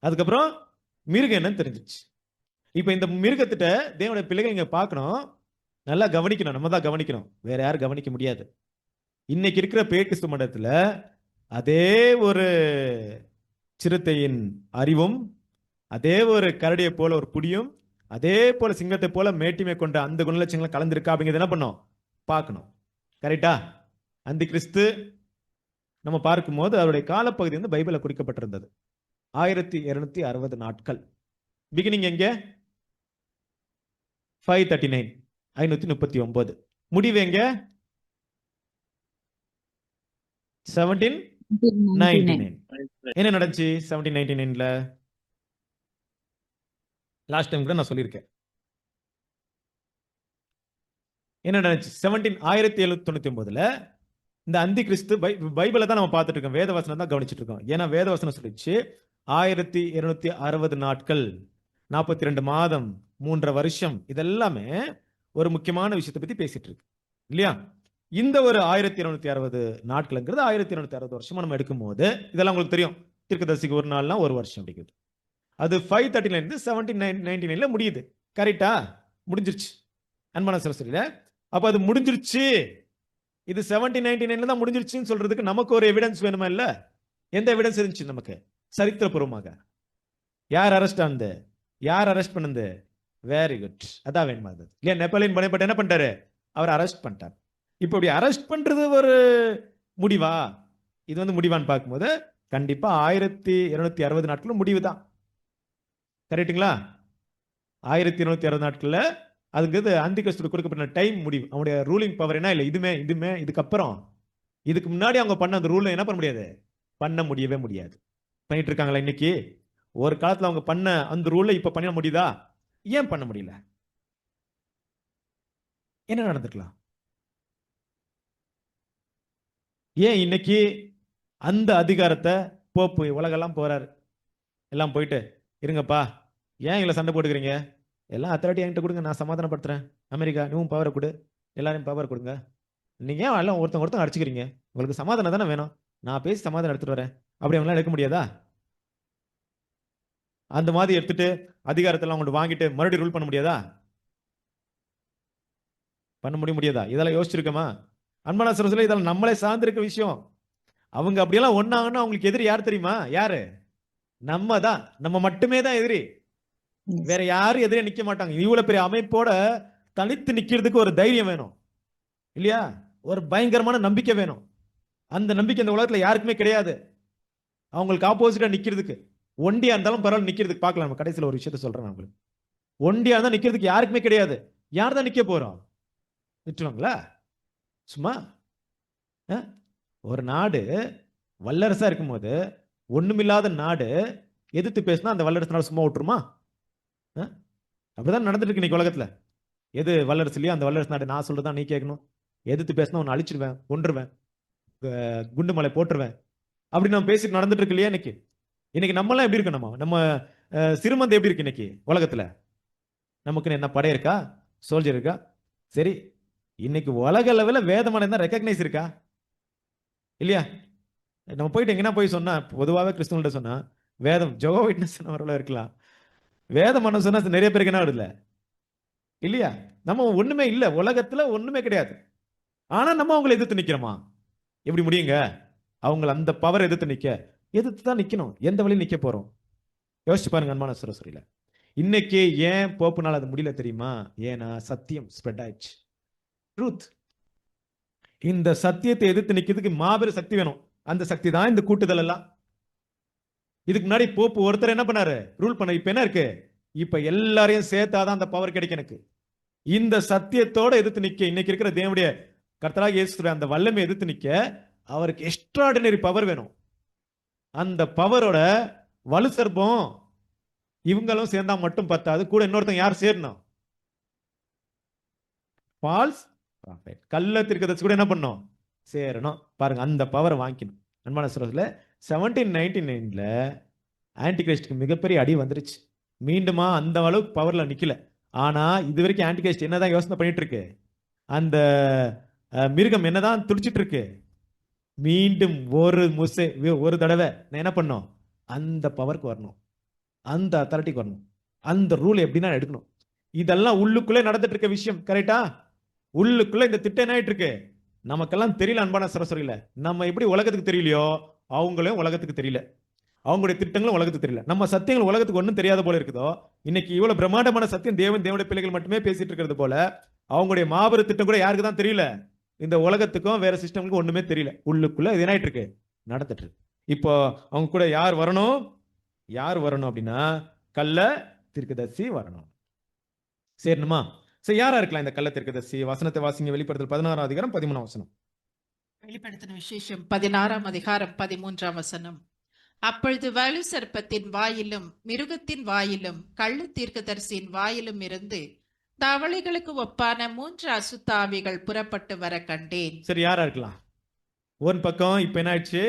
அதுக்கப்புறம் மிருகம் என்ன தெரிஞ்சிருச்சு. இப்ப இந்த மிருகத்திட்ட தேவனுடைய பிள்ளைகள் நீங்க பார்க்கணும், நல்லா கவனிக்கணும். நம்ம தான் கவனிக்கணும், வேற யாரும் கவனிக்க முடியாது. இன்னைக்கு இருக்கிற பேர் கிறிஸ்து மண்டலத்துல அதே ஒரு சிறுத்தையின் அறிவும், அதே ஒரு கரடியை போல ஒரு புடியும், அதே போல சிங்கத்தை போல மேட்டிமை கொண்ட அந்த குணலட்சங்களை கலந்திருக்கா அப்படிங்கிறது என்ன பண்ணோம்? பார்க்கணும். கரெக்டா? அந்த கிறிஸ்து நம்ம பார்க்கும்போது அவருடைய காலப்பகுதி வந்து பைபிள்ல குறிக்கப்பட்டிருந்தது 1260 நாட்கள். பிகினிங் எங்க? 539, 539. முடிவு எங்க? 1799. என்ன நடந்துச்சு 1799ல? லாஸ்ட் டைம் கூட நான் சொல்லியிருக்கேன். என்ன நடந்துச்சு? 1799ல இந்த அந்தி கிறிஸ்து பைபிளை தான் நம்ம பார்த்துட்டு இருக்கோம், வேதவசனம் தான் கவனிச்சுட்டு இருக்கோம். ஏன்னா வேதவசனம் சொல்லிச்சு 1260 நாட்கள், 42 மாதம், 3.5 வருஷம், இதெல்லாமே ஒரு முக்கியமான விஷயத்தை பத்தி பேசிட்டு இருக்கு இல்லையா? இந்த ஒரு 1260 நாட்கள்ங்கிறது 1260 வருஷமா நம்ம எடுக்கும் போது இதெல்லாம் உங்களுக்கு தெரியும். தீர்க்கதரிசிக்கு ஒரு நாள்னா ஒரு வருஷம் அப்படிங்கிறது. அது 539 இருந்து 1799ல முடியுது. கரெக்டா? முடிஞ்சிருச்சு. அன்பான சகோதரர்களே, அப்ப அது முடிஞ்சிருச்சு. இது 1799ல தான் முடிஞ்சிருச்சுன்னு சொல்றதுக்கு நமக்கு ஒரு எவிடன்ஸ் வேணுமா? இல்ல, எந்த எவிடன்ஸ் இருந்துச்சு நமக்கு சரித்திரபூர்வமாக? யார் அரெஸ்ட் ஆனது? யார் அரெஸ்ட் பண்ணது? வெரி குட், அதான் வேணுமா? அது இல்லையா? நெப்போலியன் போனபட்ட என்ன பண்ணிட்டாரு? அவர் அரெஸ்ட் பண்ணிட்டார். இப்போ இப்படி அரெஸ்ட் பண்றது ஒரு முடிவா? இது வந்து முடிவான்னு பார்க்கும்போது கண்டிப்பா 1260 நாட்களும் முடிவு தான். கரெக்டுங்களா? 1260 நாட்கள்ல அதுக்கு அந்தி கிறிஸ்துவுக்கு கொடுக்கப்பட்ட டைம் முடிவு. அவனுடைய ரூலிங் பவர் என்ன? இல்லை, இதுமே இதுக்கப்புறம் இதுக்கு முன்னாடி அவங்க பண்ண அந்த ரூல் என்ன பண்ண முடியாது, பண்ண முடியவே முடியாது. பண்ணிட்டு இருக்காங்களா இன்னைக்கு? ஒரு காலத்துல அவங்க பண்ண அந்த ரூலை இப்ப பண்ண முடியுதா? ஏன் பண்ண முடியல? என்ன நடந்துக்கலாம்? ஏன் இன்னைக்கு அந்த அதிகாரத்தை போப்பு உலகெல்லாம் போறாரு, எல்லாம் போயிட்டு இருங்கப்பா, ஏன் எங்களை சண்டை போட்டுக்கிறீங்க, எல்லாம் அத்தாரிட்டி என்கிட்ட கொடுங்க, நான் சமாதானப்படுத்துறேன். அமெரிக்கா நீவும் பவரை கொடு, எல்லாரையும் பவர் கொடுங்க. நீங்க ஏன் எல்லாம் ஒருத்தங்க அடிச்சுக்கிறீங்க? உங்களுக்கு சமாதானம் தானே வேணும், நான் பேசி சமாதானம் எடுத்துட்டு வரேன். அப்படி அவங்களால எடுக்க முடியாதா? அந்த மாதிரி எடுத்துட்டு அதிகாரத்தெல்லாம் அவங்க வாங்கிட்டு மறுபடியும் ரூல் பண்ண முடியாதா? பண்ண முடியாதா? இதெல்லாம் யோசிச்சிருக்கமா? அன்பான சகோதரர்களே, இதெல்லாம் நம்மளே சார்ந்திருக்க விஷயம். அவங்க அப்படியெல்லாம் ஒன்னாங்கன்னா அவங்களுக்கு எதிரி யார் தெரியுமா? யாரு? நம்ம தான். நம்ம மட்டுமே தான் எதிரி, வேற யாரும் எதிரே நிக்க மாட்டாங்க. இவ்வளவு பெரிய அமைப்போட தனித்து நிக்கிறதுக்கு ஒரு தைரியம் வேணும் இல்லையா? ஒரு பயங்கரமான நம்பிக்கை வேணும். அந்த நம்பிக்கை இந்த உலகத்துல யாருக்குமே கிடையாது. அவங்களுக்கு ஆப்போசிட்டா நிக்கிறதுக்கு, ஒண்டியா இருந்தாலும் பரவாயில்ல நிக்கிறதுக்கு. பார்க்கலாம், நம்ம கடைசியில் ஒரு விஷயத்த சொல்றேன் உங்களுக்கு. ஒண்டியா இருந்தா நிக்கிறதுக்கு யாருக்குமே கிடையாது. யார் தான் நிக்க போறோம்? விட்டுருவாங்களா சும்மா? ஒரு நாடு வல்லரசா இருக்கும்போது ஒண்ணுமில்லாத நாடு எதிர்த்து பேசினா அந்த வல்லரசு நாடு சும்மா விட்டுருமா? அப்படிதான் நடந்துட்டு இருக்கு இன்னைக்கு உலகத்துல. எது வல்லரசு இல்லையா அந்த வல்லரசு நாடு நான் சொல்றதான் நீ கேட்கணும். எதிர்த்து பேசினா உன்னை அழிச்சிடுவேன், கொன்றுவேன், குண்டு மலை போட்டுருவேன், அப்படி நம்ம பேசிட்டு நடந்துட்டு இருக்கு இல்லையா? இன்னைக்கு நம்மளாம் எப்படி இருக்கணும்? நம்ம சிறுமந்தை எப்படி இருக்கு இன்னைக்கு உலகத்துல? நமக்குன்னு என்ன படை இருக்கா? சோல்ஜர் இருக்கா? சரி, இன்னைக்கு உலக அளவுல வேதமானது தான் ரெக்கக்னைஸ் இருக்கா இல்லையா? நம்ம போயிட்டு எங்கன்னா போய் சொன்னா, பொதுவாகவே கிறிஸ்தவங்கள்ட்ட சொன்னா, வேதம் ஜெகோவா விட்னஸ் வரலாம் இருக்கலாம், வேதம் சொன்னா நிறைய பேருக்கு என்ன வருதுல இல்லையா? நம்ம ஒண்ணுமே இல்ல, உலகத்துல ஒண்ணுமே கிடையாது. ஆனா நம்ம அவங்களை எதிர்த்து நிக்கிறோமா? எப்படி முடியுங்க? அவங்க அந்த பவர் எதிர்த்து தான் நிக்கணும். எந்த வழியும் நிக்க போறோம்? யோசிச்சு பாருங்க அன்பான சரஸ்வரியில. இன்னைக்கு ஏன் போப்புனால அது முடியல தெரியுமா? ஏன்னா சத்தியம் ஸ்ப்ரெட் ஆயிடுச்சு. ட்ரூத். இந்த சத்தியத்தை எதிர்த்து நிக்கிறதுக்கு மாபெரும் சக்தி வேணும். அந்த சக்தி தான் இந்த கூட்டுதல் எல்லாம். இதுக்கு முன்னாடி போப்பு ஒருத்தர் என்ன பண்ணாரு? ரூல் பண்ண. இப்ப என்ன இருக்கு? இப்ப எல்லாரையும் சேர்த்தாதான் அந்த பவர் கிடைக்கும் எனக்கு. இந்த சத்தியத்தோட எதிர்த்து நிக்க இன்னைக்கு இருக்கிற தேவனுடைய கர்த்தராகிய இயேசு அந்த வல்லமை எதிர்த்து நிக்க அவருக்கு எக்ஸ்ட்ராடினரி பவர் வேணும். அந்த பவரோட வலு சர்ப்பம் இவங்களும் சேர்ந்தா மட்டும் பத்தாது, கூட இன்னொருத்தங்க யார் சேரணும்? ஃபால்ஸ் ப்ராஃபெட், கள்ள தீர்க்கதரிசி கூட என்ன பண்ணணும்? சேரணும். பாருங்க, அந்த பவரை வாங்கிக்கணும். அன்பான சகோதரர்களே, 1799ல ஆன்டி கிரைஸ்டுக்கு மிகப்பெரிய அடி வந்துருச்சு. மீண்டுமா அந்த அளவுக்கு பவர்ல நிக்கல. ஆனா இது வரைக்கும் ஆன்டி கிரைஸ்ட் என்னதான் யோசனை பண்ணிட்டு இருக்கு? அந்த மிருகம் என்னதான் துடிச்சிட்டு இருக்கு? மீண்டும் ஒரு தடவை நான் என்ன பண்ணும்? அந்த பவருக்கு வரணும், அந்த அத்தாரிட்டிக்கு வரணும், அந்த ரூல் எப்படின்னா எடுக்கணும். இதெல்லாம் உள்ளுக்குள்ளே நடந்துட்டு இருக்க விஷயம். கரெக்டா? உள்ளுக்குள்ள இந்த திட்டம் என்ன ஆயிட்டு இருக்கு? நமக்கெல்லாம் தெரியல அன்பான சரஸ்வரியில. நம்ம எப்படி உலகத்துக்கு தெரியலையோ அவங்களையும் உலகத்துக்கு தெரியல, அவங்களுடைய திட்டங்களும் உலகத்துக்கு தெரியல. நம்ம சத்தியங்கள் உலகத்துக்கு ஒன்றும் தெரியாத போல இருக்குதோ, இன்னைக்கு இவ்வளவு பிரம்மாண்டமான சத்தியம் தேவனுடைய பிள்ளைகள் மட்டுமே பேசிட்டு இருக்கிறது போல, அவங்களுடைய மாபெரும் திட்டம் கூட யாருக்கு தான் தெரியல? இந்த உலகத்துக்கும் வேற சிஸ்டமுக்கும் ஒண்ணுமே தெரியல. உள்ளுக்குள்ள இது என்ன ஆயிட்டு இருக்கு? நடந்துட்டு இருக்கு. இப்போ அவங்க கூட யார் வரணும்? யார் வரணும் அப்படின்னா கள்ள தீர்க்கதரிசி வரணும். சரிணுமா? சரி, யாரா இருக்கலாம் இந்த கள்ள தீர்க்கதரிசி? வசனத்தை வாசிங்க. வெளிப்படுத்தல் 16ஆம் அதிகாரம் 13ஆம் வசனம். வெளிப்படுத்தின விசேஷம் 16ஆம் அதிகாரம் 13ஆம் வசனம். அப்பொழுது வலு சர்ப்பத்தின் வாயிலும் மிருகத்தின் வாயிலும் கள்ளு தீர்க்கதரிசியின் வாயிலும் இருந்து தவளைகளுக்கு ஒப்பான 3 அசுத்த ஆவிகள் புறப்பட்டு வர கண்டேன். சரி, யாரா இருக்கலாம்? ஒரு பக்கம் இப்ப என்ன ஆயிடுச்சு?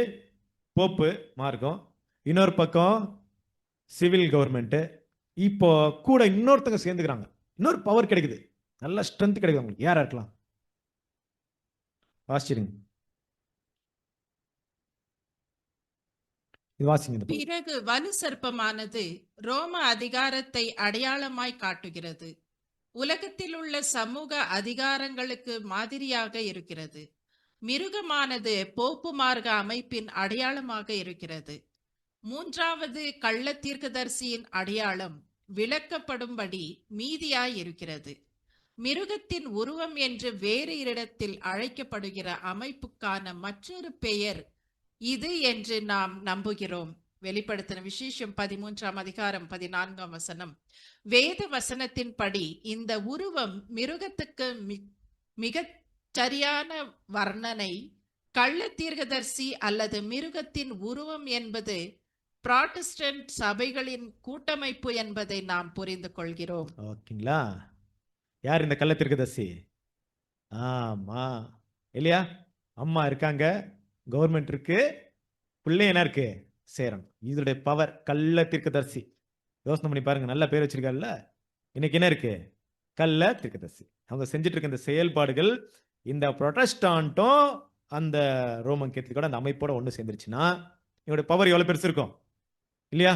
போப்பு மார்க்கம், இன்னொரு பக்கம் சிவில் கவர்மெண்ட், இப்போ கூட இன்னொருத்தங்க சேர்ந்துக்கிறாங்க. இன்னொரு பவர் கிடைக்குது, நல்ல ஸ்ட்ரென்த் கிடைக்குது உங்களுக்கு. யாரா இருக்கலாம்? வாசிச்சிருங்க. இது வாசிங்க. பிறகு வலு சர்ப்பமானது ரோம அதிகாரத்தை அடையாளமாய் காட்டுகிறது. உலகத்தில் உள்ள சமூக அதிகாரங்களுக்கு மாதிரியாக இருக்கிறது. மிருகமானது போப்பு மார்க்க அமைப்பின் அடையாளமாக இருக்கிறது. 3வது கள்ள தீர்க்கதரிசியின் அடையாளம் விளக்கப்படும்படி மீதியாய் இருக்கிறது. மிருகத்தின் உருவம் என்று வேறு இடத்தில் அழைக்கப்படுகிற அமைப்புக்கான மற்றொரு பெயர் இது என்று நாம் நம்புகிறோம். வெளிப்படுத்தின விசேஷம் 13ஆம் அதிகாரம் 14ஆம் வசனம். வேத வசனத்தின்படி இந்த உருவம் மிருகத்துக்கு மிக சரியான வர்ணனை கள்ள தீர்க்கதரிசி அல்லது மிருகத்தின் உருவம் என்பது புராட்டஸ்டன்ட் சபைகளின் கூட்டமைப்பு என்பதை நாம் புரிந்து கொள்கிறோம். ஓகேங்களா? யார் இந்த கள்ள தீர்க்கதரிசி? ஆமா இல்லையா? அம்மா இருக்காங்க, கவர்மெண்ட் இருக்கு, பிள்ளை என்ன இருக்கு? சேரணும். இதோடைய பவர் கள்ள தீர்க்கதரிசி. யோசனை பண்ணி பாருங்க, நல்ல பேர் வச்சிருக்காருல்ல. இன்னைக்கு என்ன இருக்கு? கள்ள தீர்க்கதரிசி. அவங்க செஞ்சுட்டு இருக்க இந்த செயல்பாடுகள் இந்த புரொட்டஸ்டான்ட்டும் அந்த ரோமன் கேத்தலிக்கோட அந்த அமைப்போட ஒன்று சேர்ந்துருச்சுன்னா இவருடைய பவர் எவ்வளவு பெருசு இருக்கும் இல்லையா?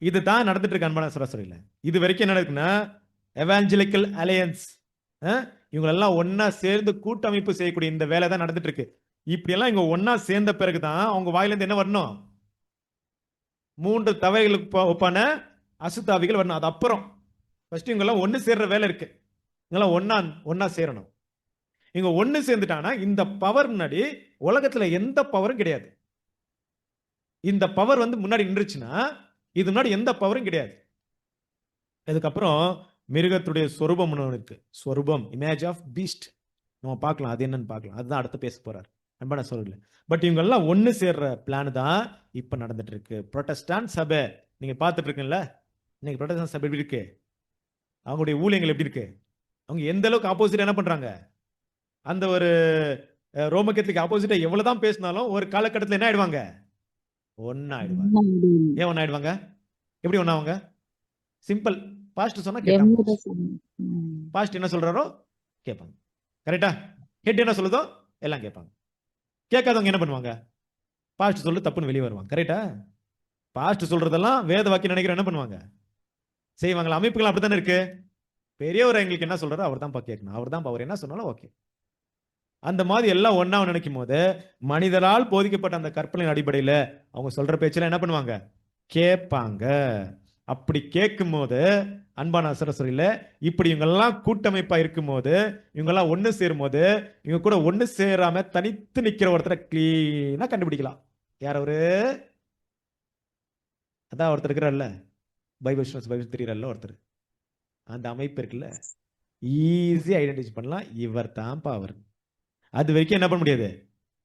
இதுதான் நடந்துட்டு இருக்கு அன்பான சராசரியில். இது வரைக்கும் என்ன இருக்குன்னா எவாஞ்சலிக்கல் அலையன்ஸ், இவங்களெல்லாம் ஒன்னா சேர்ந்து கூட்டமைப்பு செய்யக்கூடிய இந்த வேலை தான் நடந்துட்டு இருக்கு. இப்படியெல்லாம் இவங்க ஒன்னா சேர்ந்த பிறகுதான் அவங்க வாயிலிருந்து என்ன வரணும்? 3 தவைகளுக்கு ஒப்பான அசுத்தாவிகள் வரணும். அது அப்புறம் ஃபர்ஸ்ட் இவங்கெல்லாம் ஒன்னு சேர்ற வேலை இருக்கு. இவங்கெல்லாம் ஒன்னா சேரணும். இவங்க ஒன்னு சேர்ந்துட்டானா இந்த பவர் முன்னாடி உலகத்துல எந்த பவரும் கிடையாது. இந்த பவர் வந்து முன்னாடி நின்றுச்சுன்னா இது முன்னாடி எந்த பவரும் கிடையாது. அதுக்கப்புறம் மிருகத்துடைய சொரூபம் இருக்கு. சொரூபம், இமேஜ் ஆஃப் பீஸ்ட், நம்ம பார்க்கலாம். அது என்னன்னு பார்க்கலாம். அதுதான் அடுத்து பேச போறாரு அன்பான சகோதரர்களே. பட் இவங்க எல்லாம் ஒன்னு சேர்ற பிளான் தான் இப்ப நடந்துட்டு இருக்கு. புரொட்டஸ்டான்ட் சபை நீங்க பார்த்துட்டு இருக்கீங்கல்ல, இன்னைக்கு புரொட்டஸ்டான்ட் சபை எப்படி இருக்கு? அவங்களுடைய ஊழியங்கள் எப்படி இருக்கு? அவங்க எந்த அளவுக்கு ஆப்போசிட் என்ன பண்றாங்க? அந்த ஒரு ரோம கேத்தலிக் ஆப்போசிட்டா எவ்வளவுதான் பேசினாலும் ஒரு காலகட்டத்தில் என்ன ஆயிடுவாங்க? ஒன்னாயிடுவாங்க. ஏன் ஒன்னாயிடுவாங்க? எப்படி ஒண்ணாவாங்க? சிம்பிள். பாஸ்ட் சொன்னா கேட்டா எவ்வித போதும். சம்- ம். பாஸ்ட் என்ன சொல்றாரோ கேட்பாங்க. கரெக்டா? ஹெட் என்ன சொல்லுதோ எல்லாம் கேட்பாங்க. கேட்காதவங்க என்ன பண்ணுவாங்க? பாஸ்ட் சொல்லு தப்புன்னு வெளியே வருவாங்க. கரெக்டா? பாஸ்ட் சொல்றதெல்லாம் வேத வாக்கியம் நினைக்கிற என்ன பண்ணுவாங்க? செய்வாங்களா? அமைப்புகள் அப்படித்தானே இருக்கு. பெரியவர் எங்களுக்கு என்ன சொல்றாரோ அவர் தான் கேட்கணும். அவர் தான் அவர் என்ன சொன்னாலும் ஓகே. அந்த மாதிரி எல்லாம் ஒண்ணா நினைக்கும் போது மனிதரால் போதிக்கப்பட்ட அந்த கற்பனை அடிப்படையில அவங்க சொல்ற பேச்செல்லாம் என்ன பண்ணுவாங்க? கேட்பாங்க. அப்படி கேட்கும் போது அன்பான சரஸ்வரியில இப்படி இவங்கெல்லாம் கூட்டமைப்பா இருக்கும் போது இவங்கெல்லாம் ஒண்ணு சேரும் போது இவங்க கூட ஒண்ணு சேராம தனித்து நிக்கிற ஒருத்தரை கிளீனா கண்டுபிடிக்கலாம். யார் அவரு? அதான் ஒருத்தர் இருக்கிறார்ல, பைபிள் தெரியறல்ல ஒருத்தர். அந்த அமைப்பு இருக்குல்ல, ஈஸியா ஐடென்டிஃபை பண்ணலாம். இவர் தான்ப்பா அவர். அது வரைக்கும் என்ன பண்ண முடியாது?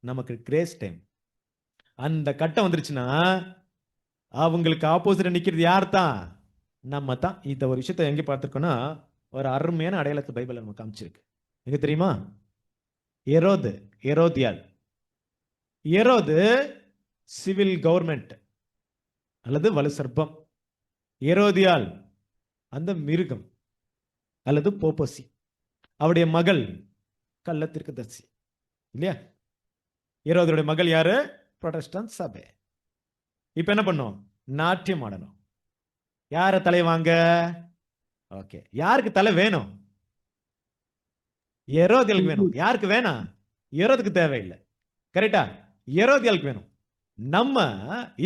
நமக்கு கிரேஸ் டைம். அந்த கட்டம் வந்துருச்சுன்னா அவங்களுக்கு ஆப்போசிட் நிக்கிறது யார் தான்? நம்ம தான். இந்த ஒரு விஷயத்தை எங்க பார்த்திருக்கோம்னா ஒரு அருமையான அடையாளத்தை பைபிள்ல நமக்கு காமிச்சிருக்கு. எங்க தெரியுமா? எரோது, எரோதியால். எரோது சிவில் கவர்மெண்ட் அல்லது வலு சர்ப்பம். எரோதியால் அந்த மிருகம் அல்லது போப்போசி. அவருடைய மகள் கள்ள தீர்க்கதரிசி இல்லையா? எரோதுடைய மகள் யாரு? புரோட்டஸ்டன்ட் சபை. இப்ப என்ன பண்ணும்? நாட்டியம் ஆடணும். யார தலை வாங்க? ஓகே, யாருக்கு தலை வேணும்? எரோதியலுக்கு வேணும். யாருக்கு வேணாம்? எரோதுக்கு தேவையில்லை. கரெக்டா? எரோதியலுக்கு வேணும். நம்ம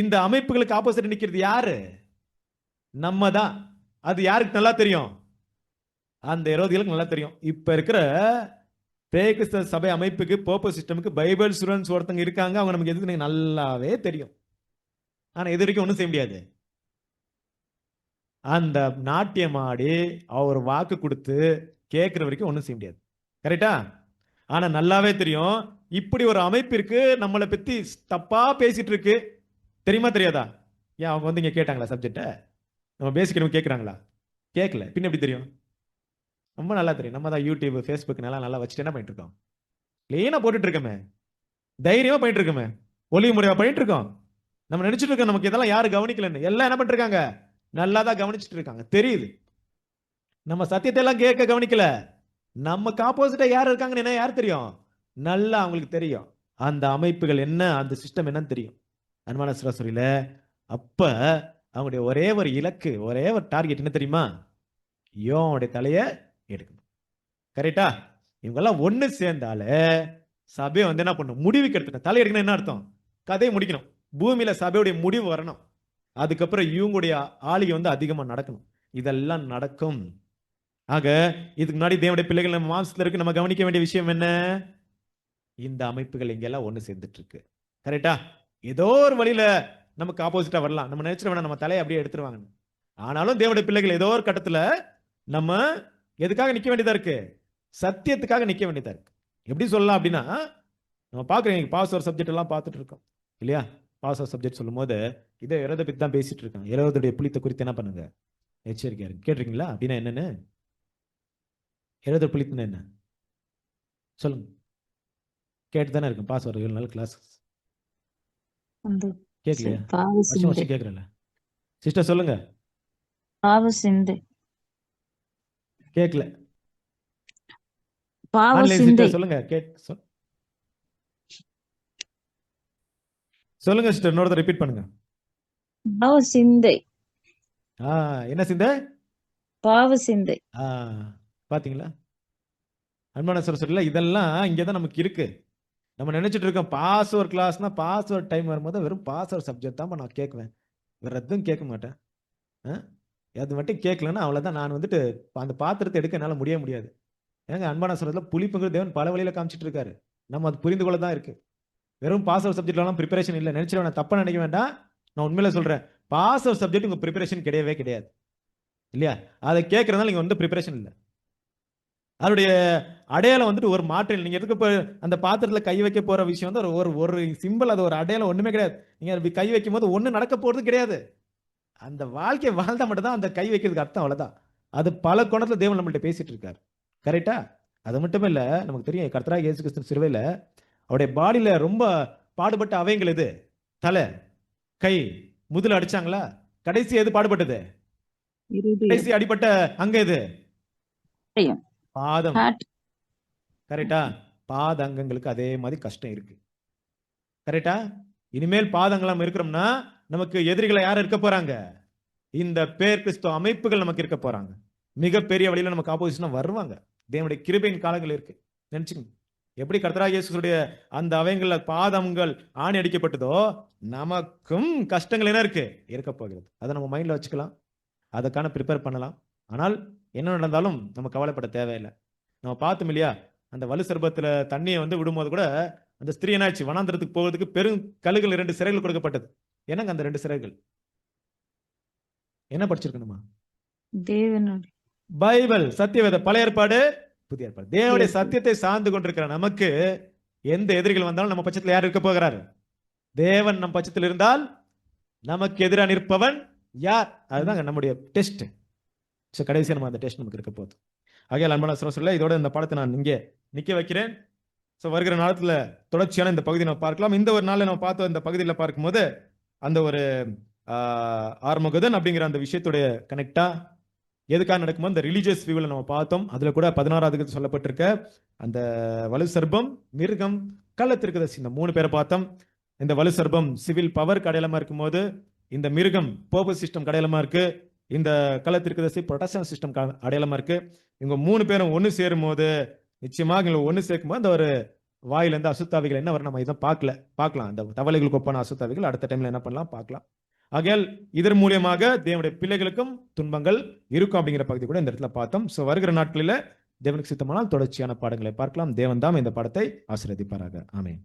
இந்த அமைப்புகளுக்கு ஆப்போசிட் நிக்கிறது யாரு? நம்ம தான். அது யாருக்கு நல்லா தெரியும்? அந்த எரோதியலுக்கு நல்லா தெரியும். இப்ப இருக்கிற பேகிஸ்த சபை அமைப்புக்கு போப்போ சிஸ்டமுக்கு பைபிள் ஸ்டூடெண்ட்ஸ் ஒருத்தங்க இருக்காங்க. அவங்க நமக்கு எதுக்கு நல்லாவே தெரியும். ஆனா இது வரைக்கும் ஒண்ணும் செய்ய முடியாது. அந்த நாட்டியம் ஆடி அவர் வாக்கு கொடுத்து கேட்கிற வரைக்கும் ஒண்ணும் செய்ய முடியாது. கரெக்டா? ஆனா நல்லாவே தெரியும் இப்படி ஒரு அமைப்பு இருக்கு, நம்மளை பத்தி தப்பா பேசிட்டு இருக்கு. தெரியுமா தெரியாதா? ஏன் அவங்க வந்து இங்க கேட்டாங்களா சப்ஜெக்ட? நம்ம பேசிக்கிறவங்க கேட்கறாங்களா? கேட்கல. பின்ன எப்படி தெரியும்? ரொம்ப நல்லா தெரியும். நம்ம தான் யூடியூப் ஃபேஸ்புக் நல்லா வச்சுட்டு என்ன பண்ணிட்டு இருக்கோம்? கிளீனா போட்டுட்டு இருக்கோமே, தைரியமா பண்ணிட்டு இருக்கோமே, ஒளிவு முறையா பண்ணிட்டு இருக்கோம். நம்ம நினைச்சிட்டு இருக்கோம் நமக்கு இதெல்லாம் யாரு கவனிக்கலன்னு. எல்லாம் என்ன பண்ணிட்டு இருக்காங்க? நல்லா தான் கவனிச்சுட்டு இருக்காங்க. தெரியுது. நம்ம சத்தியத்தை எல்லாம் கேட்க கவனிக்கல. நமக்கு ஆப்போசிட்டா யார் இருக்காங்கன்னு என்ன யார் தெரியும்? நல்லா அவங்களுக்கு தெரியும். அந்த அமைப்புகள் என்ன, அந்த சிஸ்டம் என்னன்னு தெரியும். அன்பான சராசரியில அப்ப அவங்களுடைய ஒரே ஒரு இலக்கு, ஒரே ஒரு டார்கெட் என்ன தெரியுமா? யோனுடைய தலையை எடுக்கணும். கரெக்டா? இவங்க எல்லாம் ஒண்ணு சேர்ந்தாலே சபையை வந்து என்ன பண்ணும்? முடிவுக்கு எடுத்துட்டேன். தலை எடுக்கணும் என்ன அர்த்தம்? கதையை முடிக்கணும். பூமியில சபையுடைய முடிவு வரணும். அதுக்கப்புறம் இவங்களுடைய ஆளுகை வந்து அதிகமா நடக்கணும். இதெல்லாம் நடக்கும். ஆக இதுக்கு முன்னாடி தேவனுடைய பிள்ளைகள் நம்ம மாம்சத்துல இருக்கு. நம்ம கவனிக்க வேண்டிய விஷயம் என்ன? இந்த அமைப்புகள் இங்கெல்லாம் ஒண்ணு சேர்ந்துட்டு இருக்கு. கரெக்டா? ஏதோ ஒரு வழியில நமக்கு ஆப்போசிட்டா வரலாம். நம்ம நினைச்சிட வேணாம் நம்ம தலையை அப்படியே எடுத்துருவாங்க. ஆனாலும் தேவனுடைய பிள்ளைகள் ஏதோ ஒரு கட்டத்துல நம்ம எதுக்காக நிக்க வேண்டியதா இருக்கு? சத்தியத்துக்காக நிக்க வேண்டியதா இருக்கு. எப்படி சொல்லலாம் அப்படின்னா, நம்ம பாக்குறீங்க பாஸ் ஒரு சப்ஜெக்ட் எல்லாம் பார்த்துட்டு இருக்கோம் இல்லையா? பாஸ் ஒரு சப்ஜெக்ட் சொல்லும் போது இதை எரோதை பத்தி தான் பேசிட்டு இருக்காங்க. எரோதுடைய புளித்த குறித்து என்ன பண்ணுங்க? எச்சரிக்கையா இருக்கு. கேட்டிருக்கீங்களா? அப்படின்னா என்னன்னு? எரோத புளித்துன்னா என்ன சொல்லுங்க. கேட்டு தானே இருக்கும். பாஸ் ஒரு 7 நாள் கிளாஸ் அந்த கேட்கலையா? பாவ வருஷம் சிந்தை வருஷம் கேட்கறல. சிஸ்டர் சொல்லுங்க. பாவ சிந்தை கேட்கல. பாவ ஆன்லைன் சிந்தை சிஸ்டர் சொல்லுங்க. சொல்லுங்க சிஸ்டர், இன்னொரு ரிப்பீட் பண்ணுங்க. பாவ சிந்தை என்ன சிந்தை? பாவ சிந்தை. பாத்தீங்களா? அன்பான சரஸ்வரியில இதெல்லாம் இங்கதான் நமக்கு இருக்கு. நம்ம நினைச்சிட்டு இருக்கோம் பாஸ் ஒரு கிளாஸ்னா பாஸ் ஒரு டைம் வரும்போது வெறும் பாஸ் ஒரு சப்ஜெக்ட் தான் நான் கேட்குவேன், வேற எதுவும் கேட்க மாட்டேன். அது மட்டும் கேட்கலன்னா அவ்வளவுதான். நான் வந்துட்டு அந்த பாத்திரத்தை எடுக்க என்னால முடியாது. ஏங்க அன்பான சரஸ்வரியில புளிப்புங்கிற தேவன் பல வழியில காமிச்சிட்டு இருக்காரு. நம்ம அது புரிந்து கொள்ள தான் இருக்கு. வெறும் பாஸ் ஒரு சப்ஜெக்ட்லாம் ப்ரிப்பரேஷன் இல்லை. நினைச்சிட தப்பா நினைக்க வேண்டாம். நான் உண்மையில சொல்றேன், பாஸ் ஒரு சப்ஜெக்ட் உங்க ப்ரிப்பரேஷன் கிடையவே கிடையாது இல்லையா? அதை கேட்கறதுனால நீங்க வந்து ப்ரிப்பரேஷன் இல்லை. அதனுடைய அடையாளம் வந்துட்டு ஒரு மாற்றம். நீங்க எதுக்கு அந்த பாத்திரத்துல கை வைக்க போற விஷயம் வந்து ஒரு ஒரு சிம்பிள். அது ஒரு அடையாளம் ஒண்ணுமே கிடையாது. நீங்க கை வைக்கும் போது ஒண்ணு நடக்க போறது கிடையாது. அந்த வாழ்க்கையை வாழ்ந்தா மட்டும் தான் அந்த கை வைக்கிறதுக்கு அர்த்தம். அவ்வளவுதான். அது பல கோணத்துல தேவன் நம்மள்ட்ட பேசிட்டு இருக்காரு. கரெக்டா? அது மட்டும் இல்ல, நமக்கு தெரியும் கர்த்தராகிய இயேசு கிறிஸ்து சிலுவையில அவருடைய பாடியில ரொம்ப பாடுபட்ட அவயங்கள் எது? தலை, கை, முதுல அடிச்சாங்களா? கடைசி எது பாடுபட்டது? இருதயம். கடைசி அடிபட்ட அங்க எது? இருதயம். பாதம். Heart. கரெக்டா? பாத அங்கங்களுக்கு அதே மாதிரி கஷ்டம் இருக்கு. கரெக்டா? இனிமேல் பாதங்களாம் இருக்கிறோம்னா நமக்கு எதிரிகளை யார் இருக்க போறாங்க? இந்த பேர் கிறிஸ்துவ அமைப்புகள் நமக்கு இருக்க போறாங்க. மிகப்பெரிய வழியில நமக்கு ஆப்போசிஷனா வருவாங்க. தேவனுடைய கிருபையின் காலங்கள் இருக்கு. நினைச்சுங்க. எப்படி கர்த்தராகிய இயேசுவுடைய அந்த அவயங்கள்ல பாதங்கள் ஆணி அடிக்கப்பட்டதோ, நமக்கும் கஷ்டங்கள் என்ன இருக்கு? இருக்க போகிறது. அதை நம்ம மைண்ட்ல வச்சுக்கலாம். அதுக்கான ப்ரிப்பேர் பண்ணலாம். ஆனால் என்ன நடந்தாலும் நம்ம கவலைப்பட தேவையில்லை. நம்ம பார்த்தோம் இல்லையா? அந்த வலு சர்பத்துல தண்ணியை வந்து விடும்போது கூட அந்த ஸ்திரீ என்னாச்சு? வனாந்திரத்துக்கு போவதற்கு பெரும் கல்லுகள் 2 சிறைகள் கொடுக்கப்பட்டது. என்னங்க அந்த 2 சிறைகள்? என்ன படிச்சிருக்கணுமா? தேவனுடைய பைபிள், சத்தியவேத, பழைய ஏற்பாடு, புதிய ஏற்பாடு. தேவனுடைய Yes. சத்தியத்தை சார்ந்து கொண்டிருக்கிற நமக்கு எந்த எதிரிகள் வந்தாலும் நம்ம பட்சத்தில் யார் இருக்க போகிறார்? தேவன் நம் பட்சத்தில் இருந்தால் நமக்கு எதிராக நிற்பவன் யார்? அதுதான் நம்முடைய டெஸ்ட். சோ கடைசியா நம்ம அந்த டெஸ்ட் நமக்கு இருக்க போகுது. ஆகையால் அன்பான சொல்ல இதோட இந்த பாடத்தை நான் இங்கே நிக்க வைக்கிறேன். சோ வருகிற நாளத்துல தொடர்ச்சியான இந்த பகுதியை நம்ம பார்க்கலாம். இந்த ஒரு நாள்ல நம்ம பார்த்த இந்த பகுதியில் பார்க்கும்போது அந்த ஒரு ஆர்மகதன் அப்படிங்கிற அந்த விஷயத்துடைய கனெக்டா எதுக்காக நடக்குமோ அந்த ரிலீஜியஸ் வியூவில் நம்ம பார்த்தோம். அதுல கூட 16வது சொல்லப்பட்டிருக்க அந்த வலு சர்பம், மிருகம், கள்ளத்திற்குதர்சி, இந்த 3 பேரை பார்த்தோம். இந்த வலு சர்பம் சிவில் பவர் அடையாளமா இருக்கும்போது, இந்த மிருகம் பர்பஸ் சிஸ்டம் அடையாளமா இருக்கு, இந்த கள்ளத்திற்குதர்சி ப்ரொடெக்ஷன் சிஸ்டம் அடையாளமா இருக்கு. இவங்க 3 பேரும் ஒன்னு சேரும் போது நிச்சயமாக இவங்க ஒன்னு சேர்க்கும் போது அந்த ஒரு வாயில இருந்து அசுத்தாவிகள் என்ன வரும் நம்ம இதை பார்க்கலாம். அந்த தவளைகளுக்கு ஒப்பான அசுத்தாவிகள் அடுத்த டைம்ல என்ன பண்ணலாம் பார்க்கலாம். ஆகையால் இதன் மூலியமாக தேவனுடைய பிள்ளைகளுக்கும் துன்பங்கள் இருக்கும் அப்படிங்கிற பகுதி கூட இந்த இடத்துல பார்த்தோம். சோ வருகிற நாட்களில தேவனுக்கு சித்தமானால் தொடர்ச்சியான பாடங்களை பார்க்கலாம். தேவன் தாம் இந்த பாடத்தை ஆசீர்வதிப்பாராக. ஆமென்.